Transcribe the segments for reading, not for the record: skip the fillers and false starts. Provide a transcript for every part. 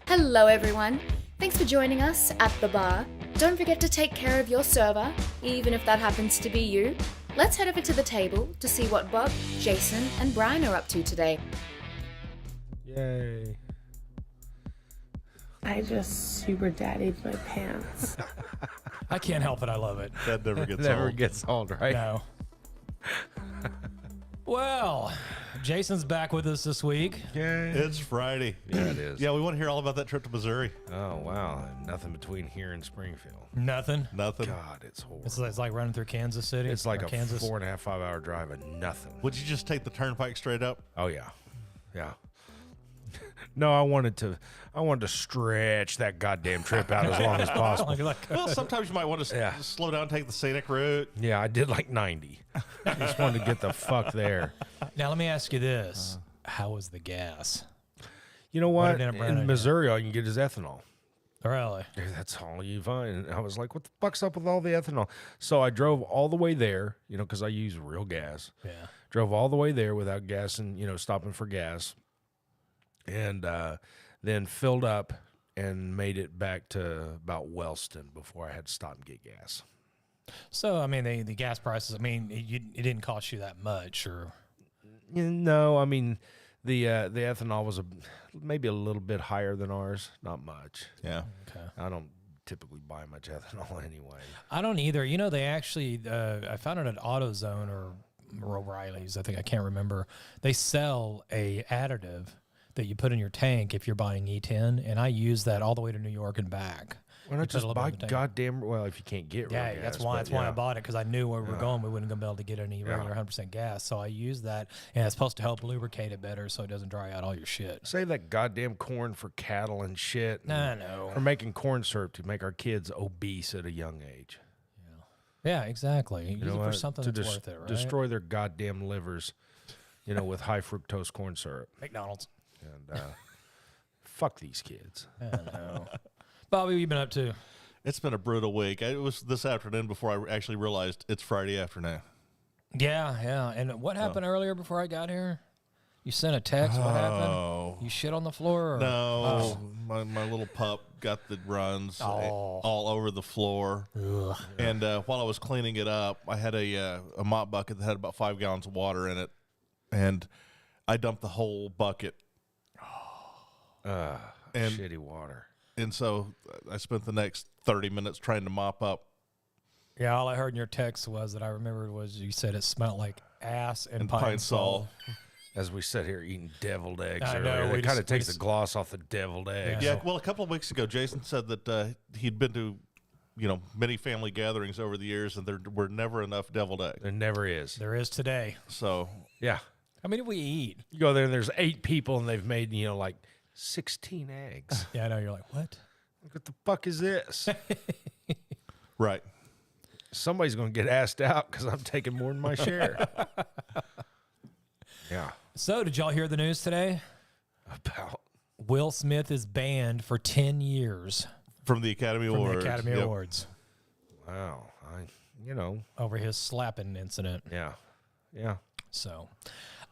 Hello everyone, thanks for joining us at the bar. Don't forget to take care of your server, even if that happens to be you. Let's head over to the table to see what Bob, Jason, and Brian are up to today. Yay. I just super daddied my pants. I can't help it. I love it. That never gets Never old. gets old, right? No. Well, Jason's back with us this week. Yeah. It's Friday. Yeah, it is. Yeah, we want to hear all about that trip to Missouri. Oh, wow. Nothing between here and Springfield. Nothing. Nothing. God, it's horrible. It's like running through Kansas City. It's like or a Kansas. 4.5, 5 hour drive and nothing. Would you just take the turnpike straight up? Oh, yeah. Yeah. No, I wanted to stretch that goddamn trip out as long as possible. Well, sometimes you might want to Yeah. slow down, take the scenic route. Yeah, I did like 90. Just wanted to get the fuck there. Now let me ask you this: how was the gas? You know What what? did it burn In on Missouri, all you can get is ethanol. Really? That's all you find. And I was like, what the fuck's up with all the ethanol? So I drove all the way there, because I use real gas. Yeah. Drove all the way there without gas and, stopping for gas. And then filled up and made it back to about Wellston before I had to stop and get gas. So I mean, the gas prices. I mean, it didn't cost you that much, or No, I mean, the ethanol was maybe a little bit higher than ours. Not much. Yeah. okay. I don't typically buy much ethanol anyway. I don't either. They actually, I found it at AutoZone or O'Reilly's. I think I can't remember. They sell a additive that you put in your tank if you're buying E10, and I use that all the way to New York and back. Why You not put a just little buy bit in the tank. goddamn? Well, if you can't get real Yeah, gas, that's why but I bought it, because I knew where we were going. We wouldn't be able to get any regular 100% gas. So I use that, and it's supposed to help lubricate it better so it doesn't dry out all your shit. Save that goddamn corn for cattle and shit. I know. We're making corn syrup to make our kids obese at a young age. Yeah, exactly. Use You know it for what? something to that's worth it, right? destroy their goddamn livers, with high fructose corn syrup. McDonald's. And fuck these kids. I know. Bobby, what you been up to? It's been a brutal week. It was this afternoon before I actually realized it's Friday afternoon. Yeah. And what happened earlier before I got here? You sent a text. What happened? You shit on the floor? Or? No, my little pup got the runs all over the floor. Ugh. And while I was cleaning it up, I had a mop bucket that had about 5 gallons of water in it, and I dumped the whole bucket. And Shitty water. And so I spent the next 30 minutes trying to mop up Yeah, all I heard in your text was that I remembered was you said it smelled like ass and pine sol. As we sit here eating deviled eggs I earlier, know, it kind of takes the gloss off the deviled eggs. Yeah, well, a couple of weeks ago, Jason said that he'd been to, many family gatherings over the years, and there were never enough deviled eggs. There never is. There is today. So, Yeah. How many do we eat? You go there and there's 8 people and they've made, like 16 eggs. Yeah, I know. You're like, what? What the fuck is this? right. Somebody's going to get asked out because I'm taking more than my share. Yeah. So, did y'all hear the news today? About. Will Smith is banned for 10 years From the Academy from Awards. the Academy Yep. Awards Wow. over his slapping incident. Yeah. Yeah. So,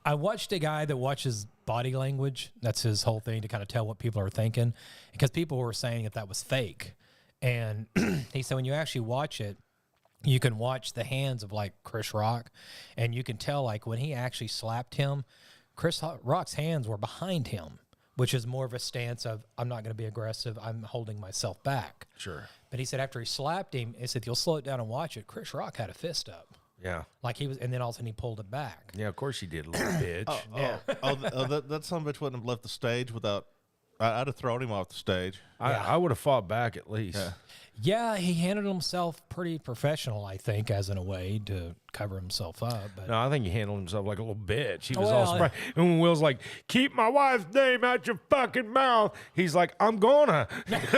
I watched a guy that watches body language. That's his whole thing, to kind of tell what people are thinking, because people were saying that was fake. And he said when you actually watch it, you can watch the hands of like Chris Rock, and you can tell like when he actually slapped him, Chris Rock's hands were behind him, which is more of a stance of, I'm not going to be aggressive. I'm holding myself back. Sure. But he said after he slapped him, he said, if you'll slow it down and watch it, Chris Rock had a fist up. Yeah. Like he was, and then all of a sudden he pulled it back. Yeah, of course you did, little bitch. That son of a bitch wouldn't have left the stage without. I'd have thrown him off the stage. I would have fought back at least. Yeah. Yeah, he handled himself pretty professional, I think, as in a way to cover himself up. But No, I think he handled himself like a little bitch. He was Well, all surprised. And when Will's like, keep my wife's name out your fucking mouth, he's like, I'm gonna. Like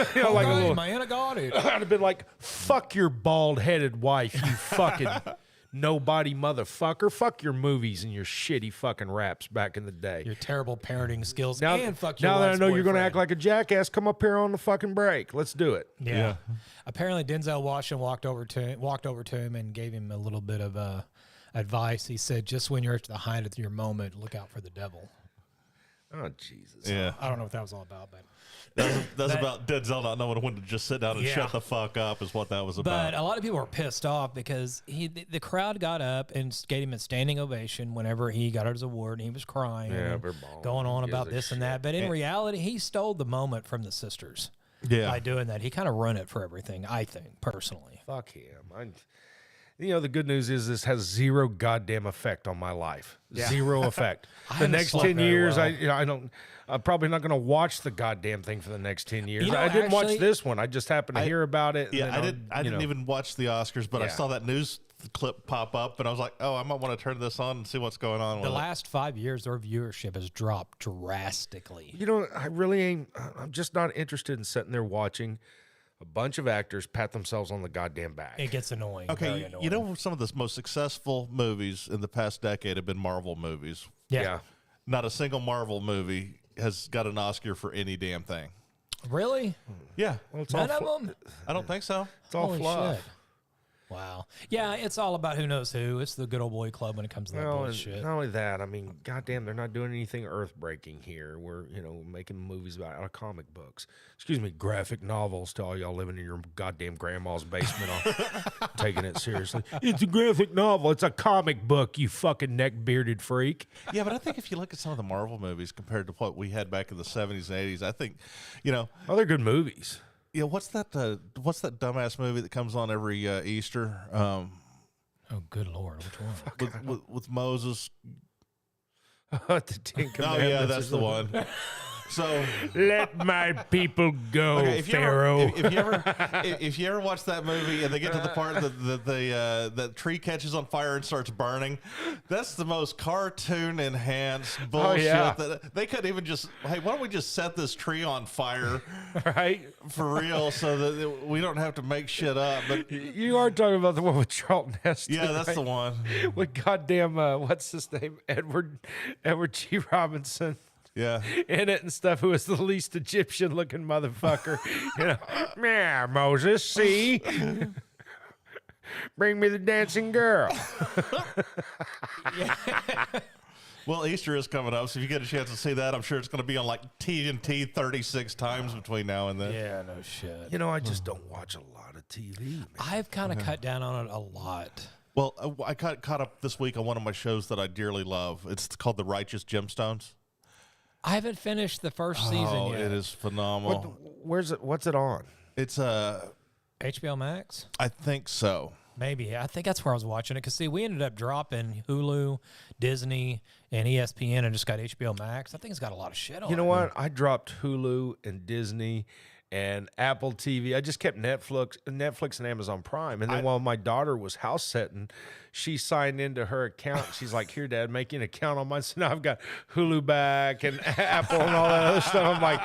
a little, man, I got it. I'd have been like, fuck your bald-headed wife, you fucking nobody motherfucker. Fuck your movies and your shitty fucking raps back in the day. Your terrible parenting skills, Now, and fuck your now that I wife's know you're going to boyfriend. act like a jackass, come up here on the fucking break. Let's do it. Yeah. Apparently, Denzel Washington walked over to him and gave him a little bit of a advice. He said, just when you're at the height of your moment, look out for the devil. Oh, Jesus. Yeah. I don't know what that was all about, but That's about Denzel not knowing when to just sit down and Yeah. shut the fuck up is what that was about. But a lot of people were pissed off because the crowd got up and gave him a standing ovation whenever he got his award, and he was crying Yeah, and we're bawling. going on Who about gives a this and that. But in reality, he stole the moment from the sisters yeah. by doing that. He kind of ruined it for everything, I think, personally. Fuck him. The good news is this has zero goddamn effect on my life. Zero effect. I The haven't next slept 10 very years, well. I'm probably not going to watch the goddamn thing for the next 10 years. You know, I didn't watch actually- this one. I just happened to hear about it. and Yeah, then I didn't even watch the Oscars, but I Yeah. saw that news clip pop up, and I was like, oh, I might want to turn this on and see what's going on The with last 5 years, their viewership has dropped drastically. I really ain't. I'm just not interested in sitting there watching a bunch of actors pat themselves on the goddamn back. It gets annoying. it. very Okay, annoying. you know, some of the most successful movies in the past decade have been Marvel movies. Yeah. Not a single Marvel movie has got an Oscar for any damn thing. Really? Yeah, Well, it's None all of them? I don't think so. It's all Holy fluff. shit. Wow. Yeah, it's all about who knows who. It's the good old boy club when it comes to that Well, and bullshit. not only that, I mean, goddamn, they're not doing anything earth-breaking here. We're, making movies about out of comic books. Excuse me, graphic novels to all y'all living in your goddamn grandma's basement on taking it seriously. It's a graphic novel. It's a comic book, you fucking neck-bearded freak. Yeah, but I think if you look at some of the Marvel movies compared to what we had back in the 70s and 80s, I think, Oh, they're good movies. what's that dumbass movie that comes on every Easter Oh, good Lord. Which one? with Moses? The Ten Oh, Commandments. yeah, that's the one. So, Let my people go, okay, if you Pharaoh. if you ever watch that movie and they get to the part that the tree catches on fire and starts burning, that's the most cartoon enhanced bullshit. yeah. That they couldn't even just, hey, why don't we just set this tree on fire Right? for real so that we don't have to make shit up? But You are talking about the one with Charlton Heston. yeah, that's right? the one. With goddamn, what's his name? Edward G. Robinson Yeah. in it and stuff, who is the least Egyptian looking motherfucker. Yeah, Moses, see? Bring me the dancing girl. Well, Easter is coming up, so if you get a chance to see that, I'm sure it's going to be on like TNT 36 times between now and then. Yeah, no shit. I just don't watch a lot of TV, man. I've kind of cut down on it a lot. Well, I caught up this week on one of my shows that I dearly love. It's called The Righteous Gemstones. I haven't finished the first season Oh, yet. it is phenomenal. Where's it? What's it on? It's HBO Max? I think so. Maybe. I think that's where I was watching it. Because, see, we ended up dropping Hulu, Disney, and ESPN and just got HBO Max. I think it's got a lot of shit on it. You know what? I dropped Hulu and Disney and Apple TV. I just kept Netflix and Amazon Prime. And then while my daughter was house sitting, she signed into her account. She's like, "Here, Dad, make an account on mine." So now I've got Hulu back and Apple and all that other stuff. I'm like,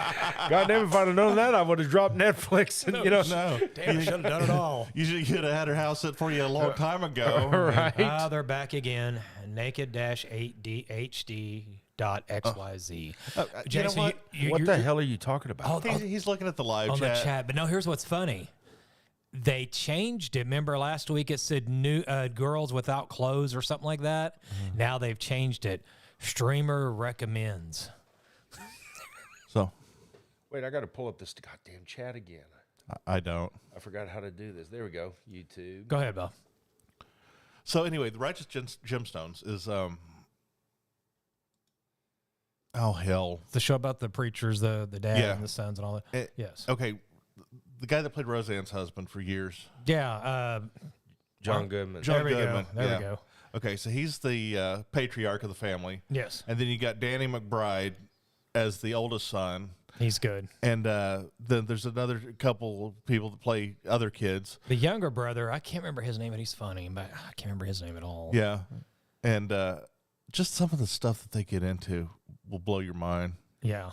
God damn, if I'd have known that, I would have dropped Netflix. And, No. Damn, I should have done it all. You should have had her house sit for you a long time ago. right? They're back again. Naked-8D.xyz. You know Jason, what? What the hell are you talking about? He's looking at the live on chat. the chat. But no, here's what's funny. They changed it. Remember last week it said new girls without clothes or something like that? Now they've changed it. Streamer recommends. So, Wait, I got to pull up this goddamn chat again. I don't. I forgot how to do this. There we go. YouTube. Go ahead, Bill. So anyway, The Righteous Gemstones is oh hell. The show about the preachers, the dad Yeah. and the sons and all that. It- Yes. Okay, the guy that played Roseanne's husband for years. Yeah. John Goodman. John There we go. Goodman. There we yeah. go. Okay, so he's the patriarch of the family, Yes. and then you got Danny McBride as the oldest son, He's good. and then there's another couple of people that play other kids. The younger brother, I can't remember his name, but he's funny, but I can't remember his name at all. Yeah, and just some of the stuff that they get into will blow your mind. Yeah.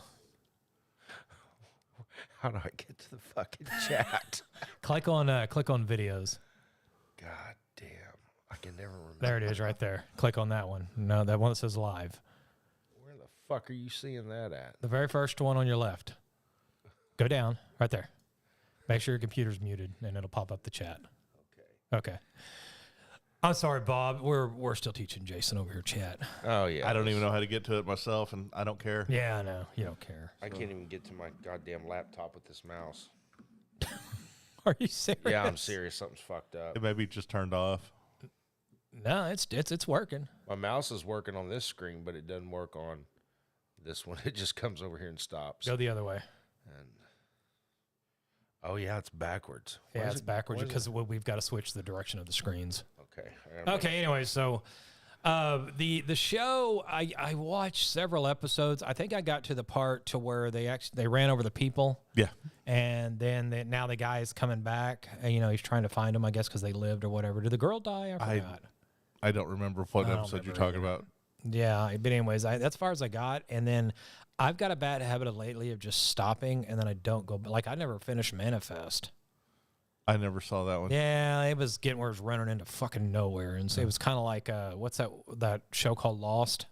How do I get to the fucking chat? Click on videos. God damn. I can never remember. There it is right there. Click on that one. No, that one that says live. Where the fuck are you seeing that at? The very first one on your left. Go down right there. Make sure your computer's muted and it'll pop up the chat. Okay. Okay. I'm sorry, Bob. We're still teaching Jason over here, chat. Oh yeah. I don't even know how to get to it myself, and I don't care. Yeah, I know. You don't care. I can't even get to my goddamn laptop with this mouse. Are you serious? Yeah, I'm serious. Something's fucked up. It maybe just turned off. No, it's working. My mouse is working on this screen, but it doesn't work on this one. It just comes over here and stops. Go the other way. And oh yeah, it's backwards. Why Yeah, is it's it- backwards why is because we've got to switch the direction of the screens. Okay. Okay. Anyway, so the show I watched several episodes. I think I got to the part to where they ran over the people. Yeah. And then now the guy is coming back. And, he's trying to find them, I guess, because they lived or whatever. Did the girl die? I forgot. I don't remember what I don't episode you're remember talking about. Yeah, but anyways, that's as far as I got. And then I've got a bad habit of lately of just stopping, and then I don't go. Like, I never finished Manifest. I never saw that one. Yeah, it was getting where it was running into fucking nowhere. And so it was kind of like, what's that show called Lost?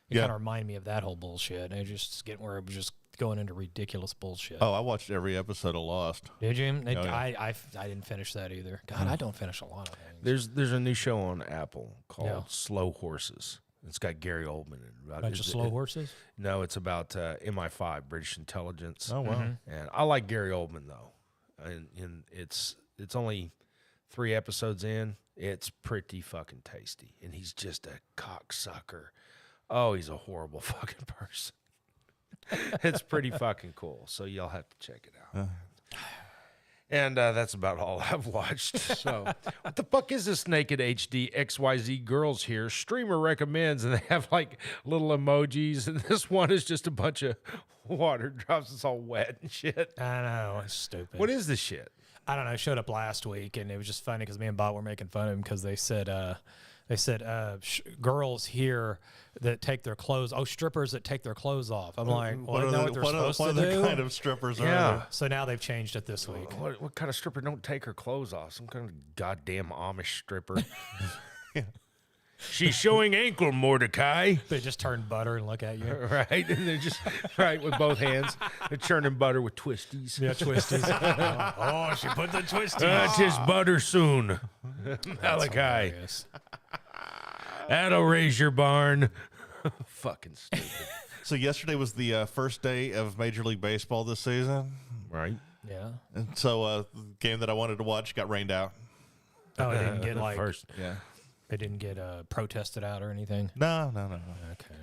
It Yeah. kind of reminded me of that whole bullshit. And it was just getting where it was just going into ridiculous bullshit. Oh, I watched every episode of Lost. Did you? yeah. I didn't finish that either. God, I don't finish a lot of things. There's a new show on Apple called Yeah. Slow Horses. It's got Gary Oldman in it. Bunch of slow horses? No, it's about MI5, British intelligence. Oh, wow. And I like Gary Oldman though, and it's only 3 episodes in. It's pretty fucking tasty, and he's just a cocksucker. Oh, he's a horrible fucking person. It's pretty fucking cool. So y'all have to check it out. And that's about all I've watched. So, what the fuck is this Naked HD XYZ Girls here? Streamer recommends, and they have like little emojis, and this one is just a bunch of water drops. It's all wet and shit. I know. It's stupid. What is this shit? I don't know. It showed up last week, and it was just funny because me and Bob were making fun of him because they said girls here that take their clothes. Oh, strippers that take their clothes off. I'm like, well, I know what they're supposed to other do. kind of strippers are Yeah. there? So now they've changed it this week. What kind of stripper don't take her clothes off? Some kind of goddamn Amish stripper. She's showing ankle, Mordecai. They just turn butter and look at you. Right? And they're just, right, with both hands. They're churning butter with twisties. Yeah, twisties. Oh, she put the twisties. Tis butter soon. Malachi. Hilarious. That'll raise your barn. Fucking stupid. So yesterday was the first day of Major League Baseball this season. Right? Yeah. And so the game that I wanted to watch got rained out. Oh, it didn't get The like first. Yeah. it didn't get protested out or anything. No. Okay.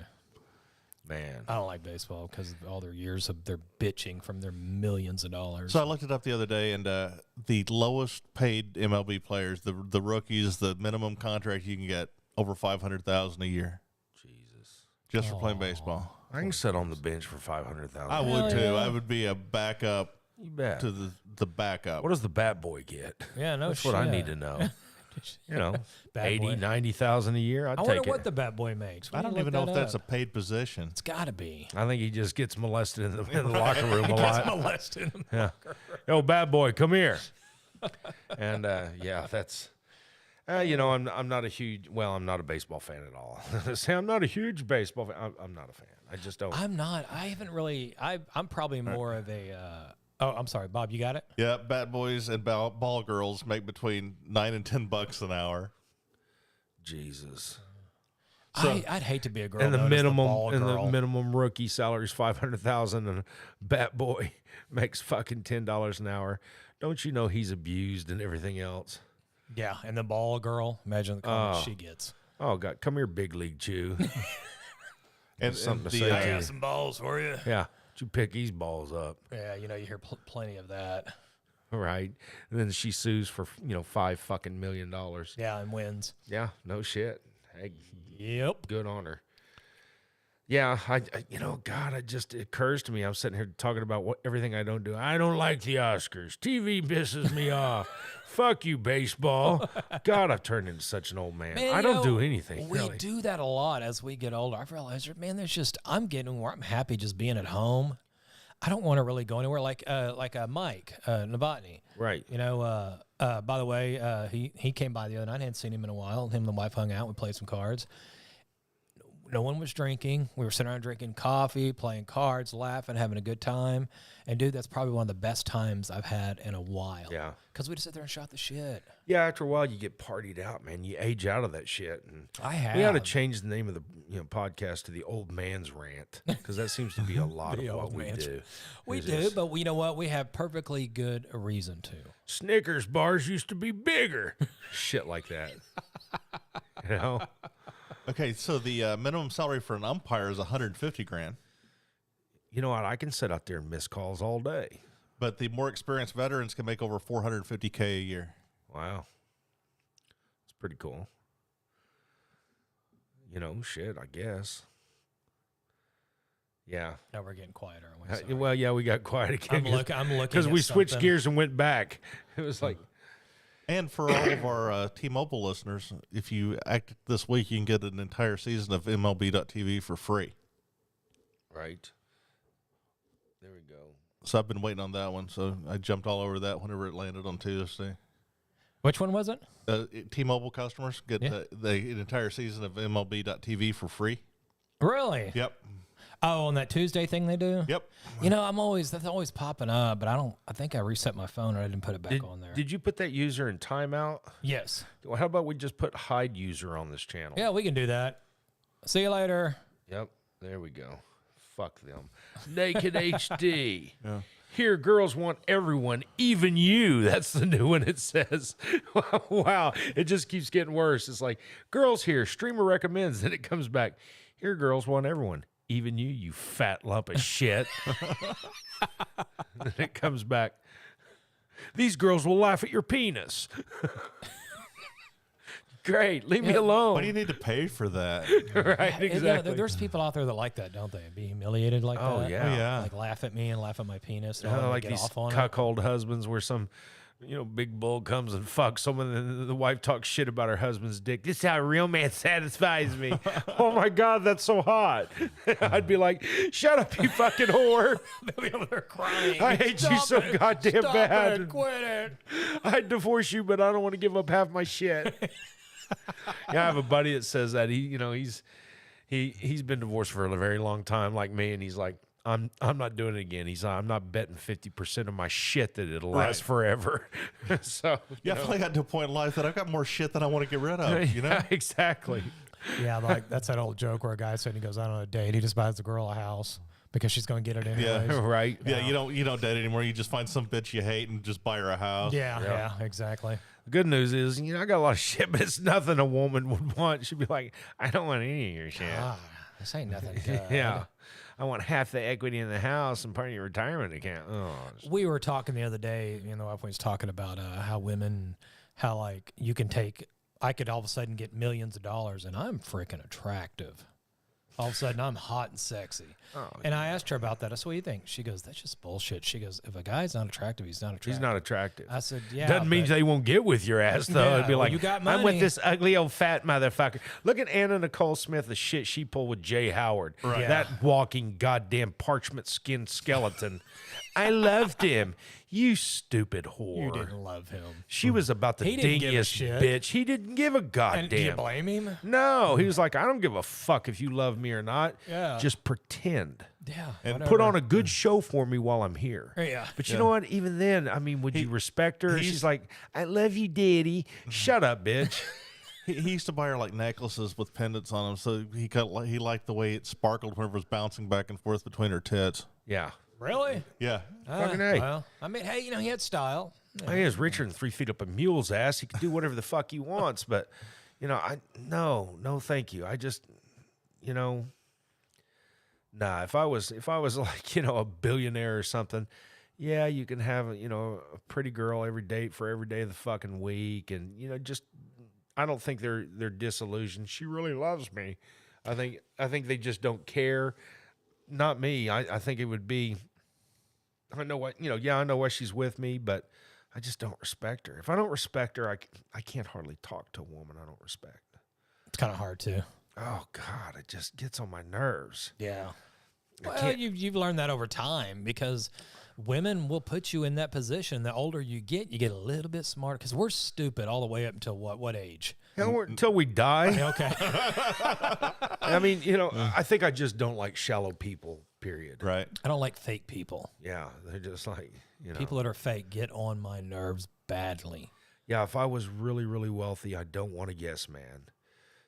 Man. I don't like baseball because of all their years of their bitching from their millions of dollars. So I looked it up the other day, and the lowest paid MLB players, the rookies, the minimum contract you can get over $500,000 a year Jesus. just for playing baseball. I can sit on the bench for $500,000. I would too. I would be a backup You bet. to the backup. What does the bat boy get? yeah, no That's shit. what I need to know. You know, Bat 80, boy. 90,000 a year. I'd I take wonder it. what the bat boy makes. I don't even know if that's a paid position. It's got to be. I think he just gets molested in the locker room a lot. Molested. Yeah. Yo, bad boy, come here. And yeah, that's. I'm not a huge. Well, I'm not a baseball fan at all. Say I'm not a huge baseball fan. I'm not a fan. I just don't. I'm not. I haven't really. I'm probably more of a. Oh, I'm sorry, Bob. You got it. Yeah, bat boys and ball girls make between $9 and $10 an hour. Jesus. I'd hate to be a girl. And the known as minimum ball and the girl. minimum rookie salary is $500,000, and a bat boy makes fucking $10 an hour. Don't you know he's abused and everything else? Yeah, and the ball girl. Imagine the comments she gets. Oh God, come here, big league Jew. And Something to the, say I to got you. some balls for you. Yeah, you pick these balls up, Yeah, you hear plenty of that. right? And then she sues for $5 fucking million. Yeah, and wins. Yeah, no shit. Hey, Yep. good on her. Yeah, God, it just occurs to me. I'm sitting here talking about everything I don't do. I don't like the Oscars. TV pisses me off. Fuck you, baseball. God, I've turned into such an old man. Man, I don't do anything. We really. do that a lot as we get older. I've realized, man, I'm getting where I'm happy just being at home. I don't want to really go anywhere like Mike Novotny. Right. By the way, he came by the other night. I hadn't seen him in a while. Him and the wife hung out. We played some cards. no one was drinking. We were sitting around drinking coffee, playing cards, laughing, having a good time. And, dude, that's probably one of the best times I've had in a while. Yeah. Because we just sit there and shot the shit. Yeah, after a while, you get partied out, man. You age out of that shit. And I have. we ought to change the name of the podcast to the Old Man's Rant, because that seems to be a lot of The what old we man's- do. We Is do, this- but you know what? We have perfectly good reason to. Snickers bars used to be bigger. Shit like that. You know? Okay, so the minimum salary for an umpire is $150,000, You know what? I can sit out there and miss calls all day. but the more experienced veterans can make over $450K a year. Wow. It's pretty cool. You know, shit, I guess. Yeah. Now we're getting quieter. aren't we? Sorry. Well, yeah, we got quiet again. I'm looking Because at we switched something. gears and went back. It was like, And for all of our T-Mobile listeners, if you act this week, you can get an entire season of MLB.TV for free. right. There we go. So I've been waiting on that one. So I jumped all over that whenever it landed on Tuesday. Which one was it? T-Mobile customers get Yeah. an entire season of MLB.TV for free. Really? Yep. Oh, on that Tuesday thing they do? Yep. You know, that's always popping up, but I think I reset my phone and I didn't put it back on there. Did you put that user in timeout? Yes. Well, how about we just put hide user on this channel? Yeah, we can do that. See you later. Yep. There we go. Fuck them. Naked HD. Yeah. Here, girls want everyone, even you. That's the new one, it says. Wow. It just keeps getting worse. It's like, girls here, streamer recommends. Then it comes back. Here, girls want everyone, even you, you fat lump of shit. Then it comes back. These girls will laugh at your penis. Great. Leave me alone. Why do you need to pay for that? Right, Yeah, exactly. there's people out there that like that, don't they? Be humiliated like Oh, that. yeah. Oh, yeah. Like laugh at me and laugh at my penis. And all that, Like get these off on it. cuckold husbands where some, big bull comes and fucks someone and the wife talks shit about her husband's dick. This is how a real man satisfies me. Oh my God, that's so hot. I'd be like, shut up, you fucking whore. They'll be over there crying. I hate you so goddamn Stop bad. It, quit it. I'd divorce you, but I don't want to give up half my shit. Yeah, I have a buddy that says that he's been divorced for a very long time, like me, and he's like, I'm not doing it again. He's like, I'm not betting 50% of my shit that it'll last forever. So Yeah, I feel like I got to a point in life that I've got more shit than I want to get rid of. You know? Yeah, exactly. Yeah, like that's that old joke where a guy said he goes out on a date, he just buys the girl a house because she's going to get it anyways. Right. Yeah, you don't date anymore. You just find some bitch you hate and just buy her a house. Yeah, exactly. The good news is, I got a lot of shit, but it's nothing a woman would want. She'd be like, I don't want any of your shit. Ah, this ain't nothing good. Yeah. I want half the equity in the house and part of your retirement account. Oh, We were talking the other day, the wife was talking about how women, how like you can I could all of a sudden get millions of dollars and I'm freaking attractive. All of a sudden I'm hot and sexy. Oh, And I asked her about that. I said, what do you think? She goes, that's just bullshit. She goes, if a guy's not attractive, he's not attractive. he's not attractive. I said, yeah. Doesn't mean but- they won't get with your ass, though. Yeah, It'd be well, like, you got I'm with money. this ugly old fat motherfucker. Look at Anna Nicole Smith, the shit she pulled with Jay Howard. Right. Yeah. That walking goddamn parchment skin skeleton. I loved him. You stupid whore. You didn't love him. She was about the He didn't give a dingiest shit. bitch. He didn't give a And do you goddamn. blame him? No, he was like, I don't give a fuck if you love me or not. Yeah. Just pretend. Yeah. And Put on a good show for me while I'm here. Yeah. But you know what? Even then, I mean, would you respect her? She's like, I love you, daddy. Shut up, bitch. He used to buy her like necklaces with pendants on them, so he liked the way it sparkled whenever it was bouncing back and forth between her tits. Yeah. Really? Yeah. Fucking A. Well, I mean, hey, he had style. I mean, he's richer than 3 feet up a mule's ass. He can do whatever the fuck he wants. But, no, thank you. I just, nah. If I was like, a billionaire or something, yeah, you can have, a pretty girl every day for every day of the fucking week. And, just, I don't think they're disillusioned. She really loves me. I think they just don't care. Not me. I think it would be, I know what, I know why she's with me, but I just don't respect her. If I don't respect her, I can't hardly talk to a woman I don't respect. It's kind of hard too. Oh God, it just gets on my nerves. Yeah. I Well, can't- you've learned that over time because women will put you in that position. The older you get a little bit smarter because we're stupid all the way up until what age? Until we die. Okay. I mean, I think I just don't like shallow people, period. Right. I don't like fake people. Yeah, they're just like, People that are fake get on my nerves badly. Yeah, if I was really, really wealthy, I don't want a yes man.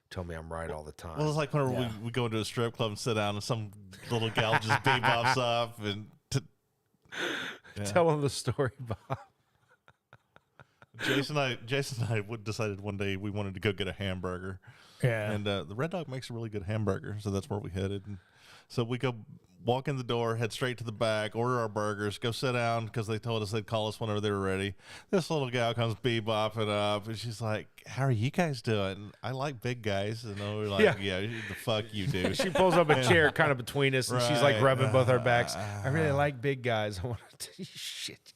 Tell me I'm right all the time. Well, it's like whenever we go into a strip club and sit down and some little gal just bebops up and Tell them the story, Bob. Jason and I decided one day we wanted to go get a hamburger. Yeah. And the Red Dog makes a really good hamburger, so that's where we headed. And so we go walk in the door, head straight to the back, order our burgers, go sit down because they told us they'd call us whenever they were ready. This little gal comes bebopping up, and she's like, "How are you guys doing?" I like big guys, and we're like, "Yeah, the fuck you do." She pulls up a chair kind of between us, and she's like Right. rubbing both our backs. I really like big guys. I want to tell you, shit.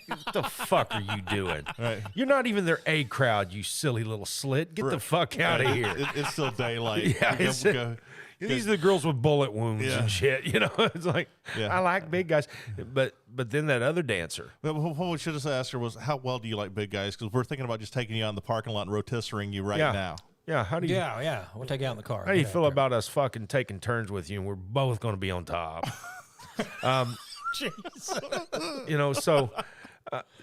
What the fuck are you doing? Right. You're not even their A crowd, you silly little slit. Get the fuck out of here. It's still daylight. Yeah, We go- these are the girls with bullet wounds and shit. It's like, I like big guys. But then that other dancer. What we should have asked her was, how well do you like big guys? Because we're thinking about just taking you out in the parking lot and rotisserie you right now. Yeah, how do you Yeah. We'll take you out in the car. how do you feel about us fucking taking turns with you and we're both going to be on top? So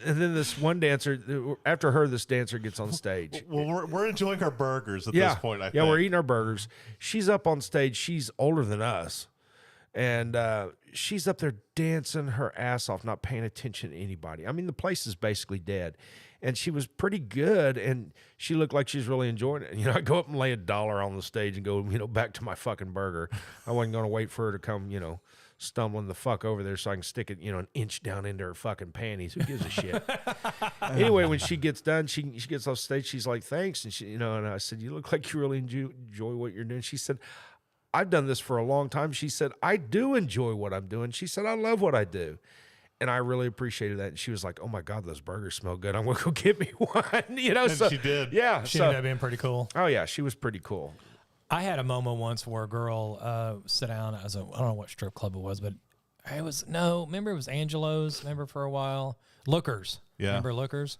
and then this one dancer, after her, this dancer gets on stage. Well, we're enjoying our burgers at this point, I think. Yeah, we're eating our burgers. She's up on stage. She's older than us. And she's up there dancing her ass off, not paying attention to anybody. I mean, the place is basically dead. And she was pretty good, and she looked like she was really enjoying it. I go up and lay $1 on the stage and go, back to my fucking burger. I wasn't going to wait for her to come, stumbling the fuck over there so I can stick it, an inch down into her fucking panties. Who gives a shit? Anyway, when she gets done, she gets off stage. She's like, thanks. And and I said, you look like you really enjoy what you're doing. She said, I've done this for a long time. She said, I do enjoy what I'm doing. She said, I love what I do. And I really appreciated that. And she was like, oh my God, those burgers smell good. I'm going to go get me one. And so she did. Yeah. She ended up being pretty cool. Oh yeah, she was pretty cool. I had a moment once where a girl sat down I don't know what strip club it was, but remember it was Angelo's, remember for a while? Lookers. Yeah. Remember Lookers?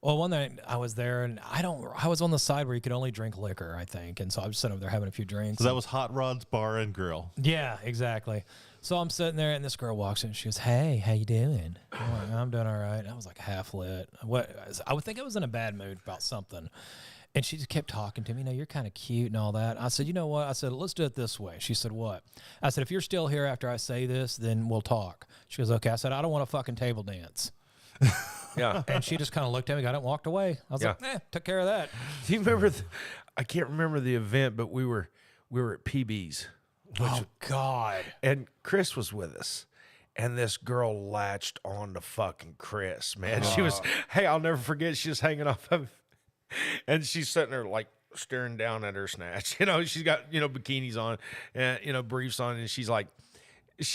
Well, one night I was there and I was on the side where you could only drink liquor, I think. And so I was sitting over there having a few drinks. So that was Hot Rod's Bar and Grill. Yeah, exactly. So I'm sitting there and this girl walks in and she goes, hey, how you doing? I'm like, I'm doing all right. I was like half lit. I would think I was in a bad mood about something. And she just kept talking to me. You're kind of cute and all that. I said, you know what? I said, let's do it this way. She said, what? I said, if you're still here after I say this, then we'll talk. She goes, okay. I said, I don't want a fucking table dance. Yeah. And she just kind of looked at me, got it, and walked away. I was like, took care of that. Do you remember? I can't remember the event, but we were at PB's. God. And Chris was with us. And this girl latched on to fucking Chris, man. She was, I'll never forget. She was hanging off of, and she's sitting there like staring down at her snatch. She's got, bikinis on and, briefs on. And she's like, it's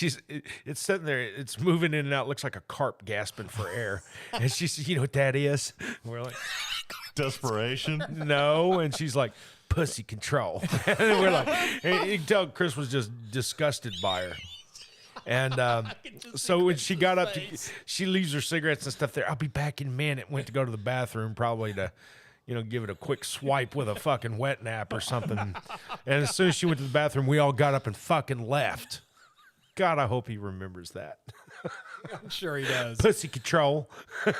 sitting there, it's moving in and out, looks like a carp gasping for air. And she's, you know what that is? And we're like, Desperation. no. And she's like, pussy control. And we're like, and you can tell Chris was just disgusted by her. And so when she got up, she leaves her cigarettes and stuff there. I'll be back in a minute. Went to go to the bathroom, probably to, give it a quick swipe with a fucking wet nap or something. And as soon as she went to the bathroom, we all got up and fucking left. God, I hope he remembers that. I'm sure he does. Pussy control.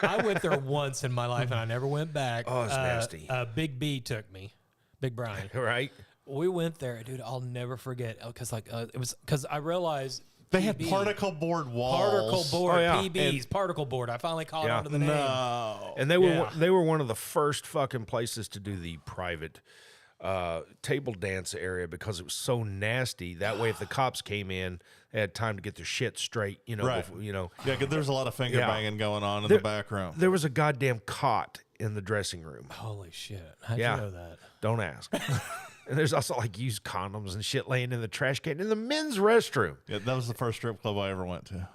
I went there once in my life and I never went back. Oh, it's nasty. Big B took me. Big Brian. Right? We went there, dude. I'll never forget. Because I realized They had PB, particle board walls. particle board, Oh, yeah. PBs, particle board. I finally caught Yeah. on to the name. No. And they were one of the first fucking places to do the private table dance area because it was so nasty. That way, if the cops came in, they had time to get their shit straight. Right. Before, Yeah, because there's a lot of finger Yeah. banging going on in the back room. There was a goddamn cot in the dressing room. Holy shit. How'd Yeah. you know that? Don't ask. And there's also like used condoms and shit laying in the trash can in the men's restroom. Yeah, that was the first strip club I ever went to.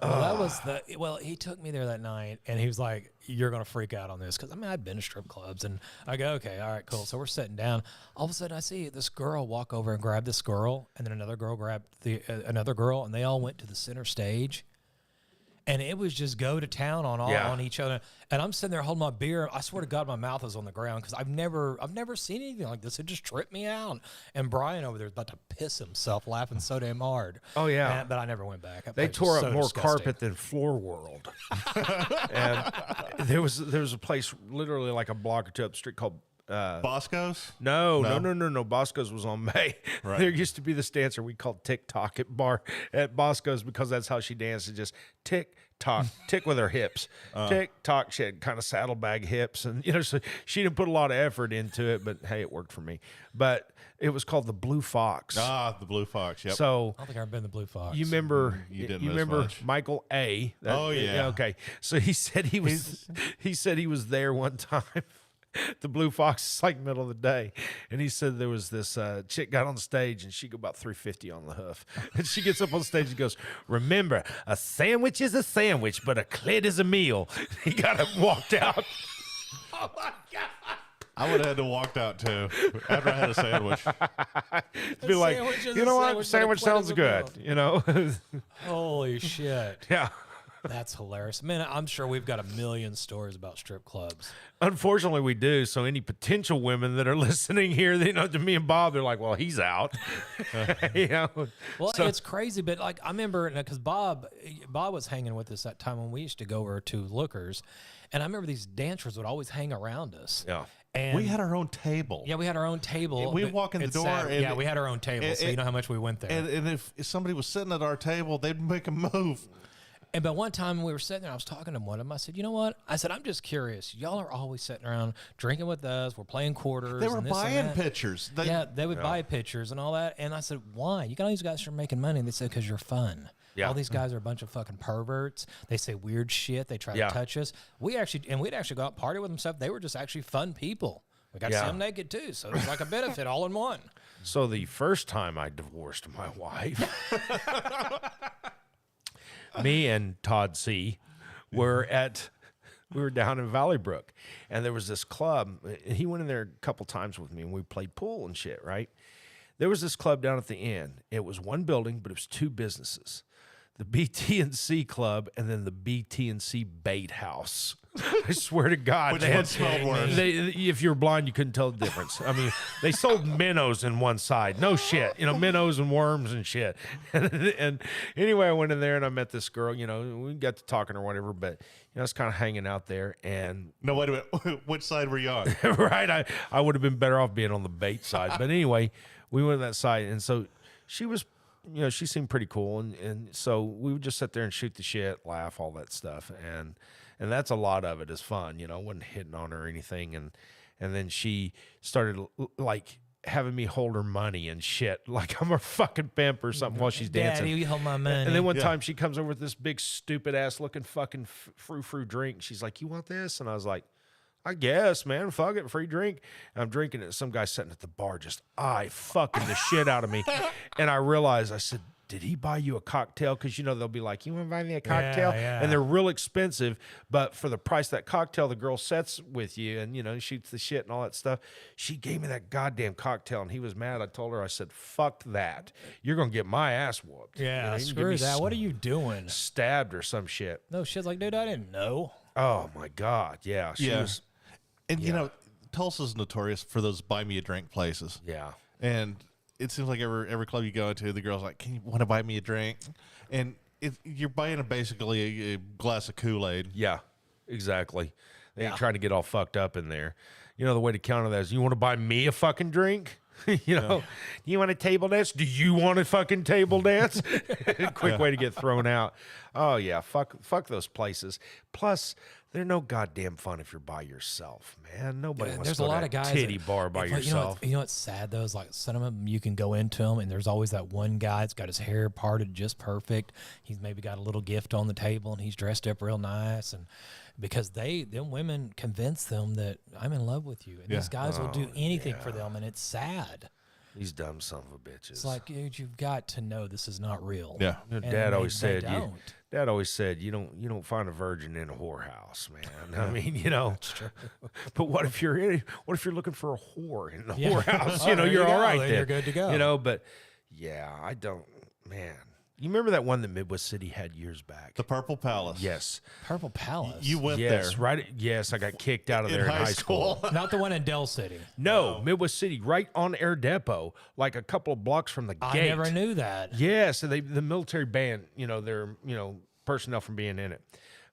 Well, he took me there that night and he was like, you're going to freak out on this. Cause I've been to strip clubs and I go, okay, all right, cool. So we're sitting down. All of a sudden I see this girl walk over and grab this girl. And then another girl grabbed another girl and they all went to the center stage. And it was just go to town on on each other. And I'm sitting there holding my beer. I swear to God, my mouth was on the ground because I've never seen anything like this. It just tripped me out. And Brian over there is about to piss himself laughing so damn hard. Oh, yeah. But I never went back. That They place tore was up so more disgusting. carpet than Floor World. And there was a place literally like a block or two up the street called Bosco's? No. Bosco's was on May. Right. There used to be this dancer we called TikTok at Bosco's because that's how she danced. Just tick tock, tick with her hips, tick tock. She had kind of saddlebag hips, and so she didn't put a lot of effort into it. But hey, it worked for me. But it was called the Blue Fox. The Blue Fox. Yep. So I don't think I've ever been to Blue Fox. you remember? You didn't you miss remember much. Michael A? Oh, yeah. Okay. So he said he was there one time. The Blue Fox is like middle of the day, and he said there was this chick got on the stage, and she go about 350 on the hoof, and she gets up on stage and goes, "Remember, a sandwich is a sandwich, but a clit is a meal." He got up and walked out. Oh my God! I would have had to walk out too after I had a sandwich. Be like, sandwich is you a know what? sandwich, but a Sandwich clit is sounds a good. Holy shit. Yeah. That's hilarious. Man, I'm sure we've got a million stories about strip clubs. Unfortunately, we do. So any potential women that are listening here, to me and Bob, they're like, "Well, he's out." Well, So- it's crazy, but like I remember because Bob was hanging with us that time when we used to go over to Lookers, and I remember these dancers would always hang around us. Yeah. And We had our own table. we had our own table. We but walk in the it's door sad. and- we had our own table, so you know how much we went there. And if somebody was sitting at our table, they'd make a move. But one time we were sitting there, I was talking to one of them. I said, "You know what?" I said, "I'm just curious. Y'all are always sitting around drinking with us. We're playing quarters. They were and this and buying that." pictures. They would buy pictures and all that. And I said, "Why? You got all these guys are making money." And they said, "Because you're fun." Yeah. All these guys are a bunch of fucking perverts. They say weird shit. They try Yeah. to touch us. We'd actually go out and party with them stuff. They were just actually fun people. We got to Yeah. see them naked too. So it was like a benefit all in one. So the first time I divorced my wife, me and Todd C. were down in Valley Brook, and there was this club. He went in there a couple times with me, and we played pool and shit, right? There was this club down at the end. It was one building, but it was two businesses. The BT&C Club and then the BT&C Bait House. I swear to God, Which man. one smelled worse? If you were blind, you couldn't tell the difference. I mean, they sold minnows in one side. No shit. Minnows and worms and shit. And anyway, I went in there and I met this girl. We got to talking or whatever, but I was kind of hanging out there. And No, wait a minute. Which side were you on? right, I would have been better off being on the bait side. But anyway, we went to that side, and so she was, she seemed pretty cool, and so we would just sit there and shoot the shit, laugh, all that stuff, and that's a lot of it is fun, wasn't hitting on her or anything, and then she started like having me hold her money and shit, like I'm a fucking pimp or something while she's dancing. Daddy, you hold my money. And then one time she comes over with this big stupid ass looking fucking frou-frou drink. She's like, "You want this?" And I was like, "I guess, man, fuck it, free drink." And I'm drinking it. Some guy sitting at the bar just fucking the shit out of me. And I realized, I said, "Did he buy you a cocktail?" Because, they'll be like, "You want to buy me a cocktail?" Yeah. And they're real expensive. But for the price of that cocktail, the girl sets with you and, shoots the shit and all that stuff. She gave me that goddamn cocktail, and he was mad. I told her, I said, "Fuck that. You're going to get my ass whooped." Yeah, you can give screw me that. What are you doing? Stabbed or some shit. No shit's like, dude, I didn't know. Oh, my God. Yeah. She was, And, Tulsa's notorious for those buy me a drink places. yeah. And it seems like every club you go into, the girl's like, "Can you want to buy me a drink?" And you're buying basically a glass of Kool-Aid. Yeah, exactly. They ain't trying to get all fucked up in there. The way to counter that is, you want to buy me a fucking drink? Do you want a table dance? Do you want a fucking table dance? Quick way to get thrown out. Oh, yeah, fuck those places. Plus, they're no goddamn fun if you're by yourself, man. Nobody wants There's to a go lot to of guys titty that- bar by it's like, yourself. You know what's sad though is like some of them you can go into them and there's always that one guy that's got his hair parted just perfect. He's maybe got a little gift on the table and he's dressed up real nice, and because them women convince them that I'm in love with you, and these guys will do anything for them, and it's sad. These dumb son of a bitches. It's like, dude, you've got to know this is not real. Yeah. You know, And Dad they- always they said don't. Dad always said you don't find a virgin in a whorehouse, man. I mean, That's true. But what if you're looking for a whore in the Yeah. whorehouse? Oh, there you're you all go. right Then then. you're good to go. But yeah, I don't, man. You remember that one that Midwest City had years back? The Purple Palace. Yes. Purple Palace. You went Yes, there. right. Yes, I got kicked out of there in high school. Not the one in Dell City. No, Midwest City, right on Air Depot, like a couple of blocks from the gate. I never knew that. Yes, and the military banned, their, personnel from being in it.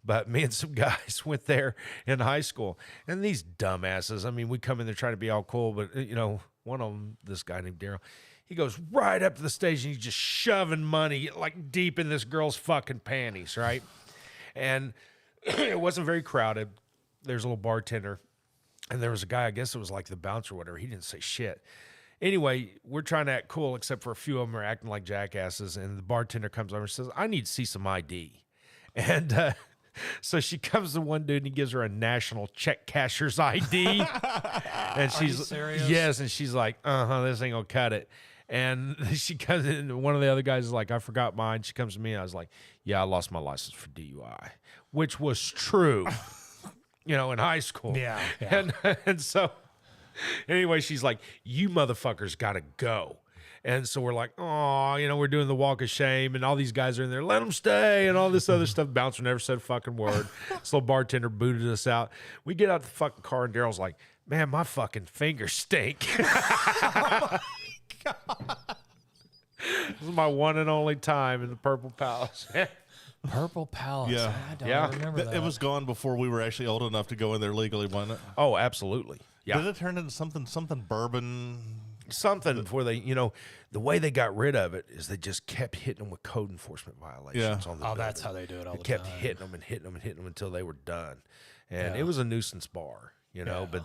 But me and some guys went there in high school, and these dumbasses. I mean, we come in there trying to be all cool, but one of them, this guy named Daryl, he goes right up to the stage and he's just shoving money like deep in this girl's fucking panties, right? And it wasn't very crowded. There's a little bartender, and there was a guy, I guess it was like the bouncer or whatever. He didn't say shit. Anyway, we're trying to act cool, except for a few of them are acting like jackasses, and the bartender comes over and says, I need to see some ID. And so she comes to one dude and he gives her a national check cashier's ID. And she's serious? Yes, and she's like, this ain't gonna cut it. And she comes in, and one of the other guys is like, I forgot mine. She comes to me and I was like, yeah, I lost my license for DUI, which was true, in high school. Yeah. And so anyway, she's like, you motherfuckers gotta go. And so we're like, oh, we're doing the walk of shame, and all these guys are in there, let them stay, and all this other stuff. Bouncer never said a fucking word. This little bartender booted us out. We get out the fucking car, and Daryl's like, man, my fucking fingers stink. Oh my God. This is my one and only time in the Purple Palace. Purple Palace. Yeah. I don't Yeah. remember that. It was gone before we were actually old enough to go in there legally, wasn't it? Oh, absolutely. Yeah. Did it turn into something bourbon? Something before they, the way they got rid of it is they just kept hitting them with code enforcement violations on the building. That's how they do it all They the kept time. hitting them and hitting them and hitting them until they were done. And it was a nuisance bar, but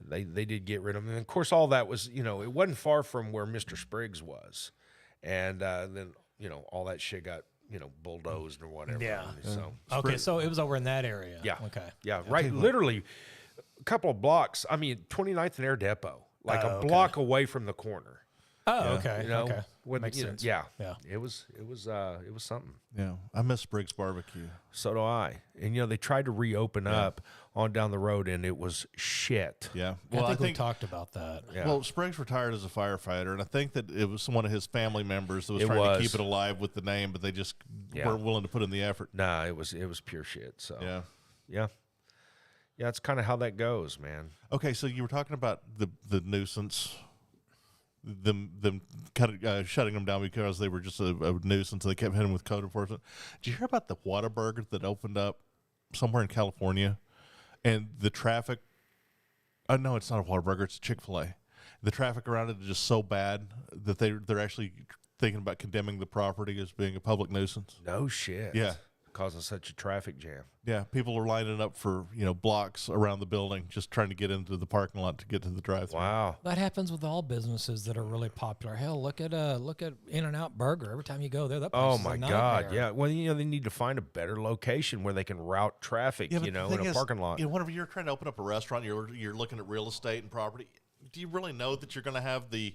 they did get rid of them. And of course, all that was, it wasn't far from where Mr. Spriggs was. And then, all that shit got, bulldozed or whatever. Yeah. So, Okay, so it was over in that area. yeah. Okay. Yeah, right. Literally a couple of blocks. I mean, 29th and Air Depot, like a block away from the corner. Oh, okay. Okay. When, Makes sense. Yeah. Yeah. It was something. Yeah. I miss Briggs BBQ. So do I. And they tried to reopen up on down the road, and it was shit. Yeah. I think we talked about that. Yeah. Well, Spriggs retired as a firefighter, and I think that it was one of his family members that was It trying was. to keep it alive with the name, but they just Yeah. weren't willing to put in the effort. Nah, it was pure shit. So Yeah. yeah, it's kind of how that goes, man. Okay, so you were talking about the nuisance, them shutting them down because they were just a nuisance. They kept hitting them with code enforcement. Did you hear about the Whataburger that opened up somewhere in California, and the traffic? No, it's not a Whataburger. It's a ChickfilA. The traffic around it is just so bad that they're actually thinking about condemning the property as being a public nuisance. No shit. Yeah. Causing such a traffic jam. Yeah, people are lining up for blocks around the building, just trying to get into the parking lot to get to the drive-thru. Wow. That happens with all businesses that are really popular. Hell, look at In-N-Out Burger. Every time you go there, that place Oh is my a God. nightmare. Yeah. Well, they need to find a better location where they can route traffic, Yeah, but in the a thing is, parking lot. whenever you're trying to open up a restaurant, you're looking at real estate and property. Do you really know that you're going to have the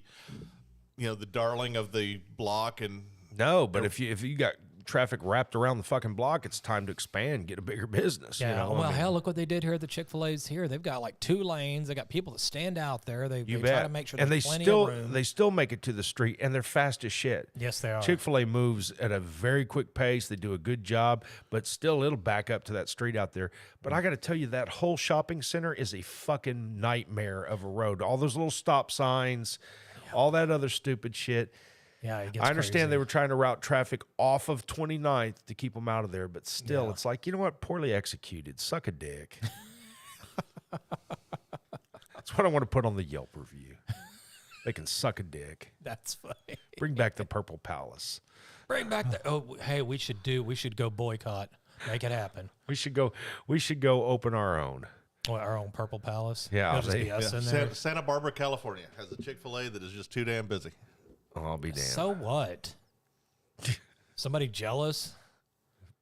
darling of the block? And No, but if you got traffic wrapped around the fucking block, it's time to expand, get a bigger business. Yeah. I Well, mean, hell, look what they did here at the Chick-fil-A's here. They've got like 2 lanes. They got people that stand out there. They you try bet. to make sure and there's they plenty still of room. they still make it to the street, and they're fast as shit. Yes, they are. Chick-fil-A moves at a very quick pace. They do a good job, but still it'll back up to that street out there. But I got to tell you, that whole shopping center is a fucking nightmare of a road. All those little stop signs, all that other stupid shit. Yeah, it gets I understand crazy. they were trying to route traffic off of 29th to keep them out of there, but still, it's like, you know what? Poorly executed. Suck a dick. That's what I want to put on the Yelp review. They can suck a dick. That's funny. Bring back the Purple Palace. Bring back the. Oh, hey, we should go boycott. Make it happen. We should go open our own. Well, our own Purple Palace. Yeah, It'll just be us in there. Santa Barbara, California, has a Chick-fil-A that is just too damn busy. Oh, I'll be damned. So what? Somebody jealous?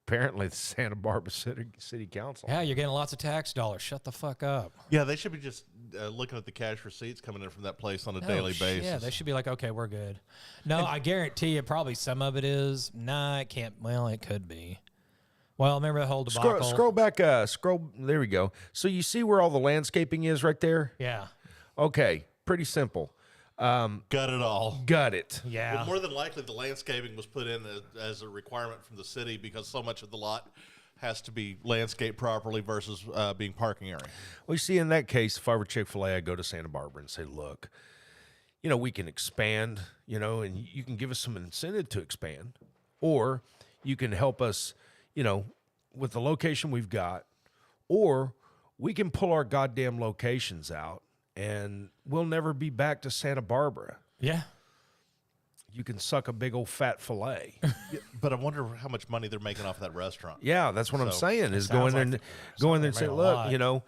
Apparently, the Santa Barbara City Council. Yeah, you're getting lots of tax dollars. Shut the fuck up. Yeah, they should be just looking at the cash receipts coming in from that place on a daily basis. Yeah, they should be like, okay, we're good. No, I guarantee you, probably some of it is. Nah, it can't. Well, it could be. Well, remember the whole debacle? Scroll back. There we go. So you see where all the landscaping is right there? Yeah. Okay, pretty simple. Gut it all. Gut it. Yeah. Well, more than likely, the landscaping was put in as a requirement from the city because so much of the lot has to be landscaped properly versus being parking area. Well, you see, in that case, if I were Chick-fil-A, I'd go to Santa Barbara and say, look, you know, we can expand, you know, and you can give us some incentive to expand, or you can help us, you know, with the location we've got, or we can pull our goddamn locations out and we'll never be back to Santa Barbara. Yeah. You can suck a big old fat fillet. Yeah, but I wonder how much money they're making off that restaurant. Yeah, that's what I'm So, saying, is sounds going like- there and sounds say, like a look, lot. you know,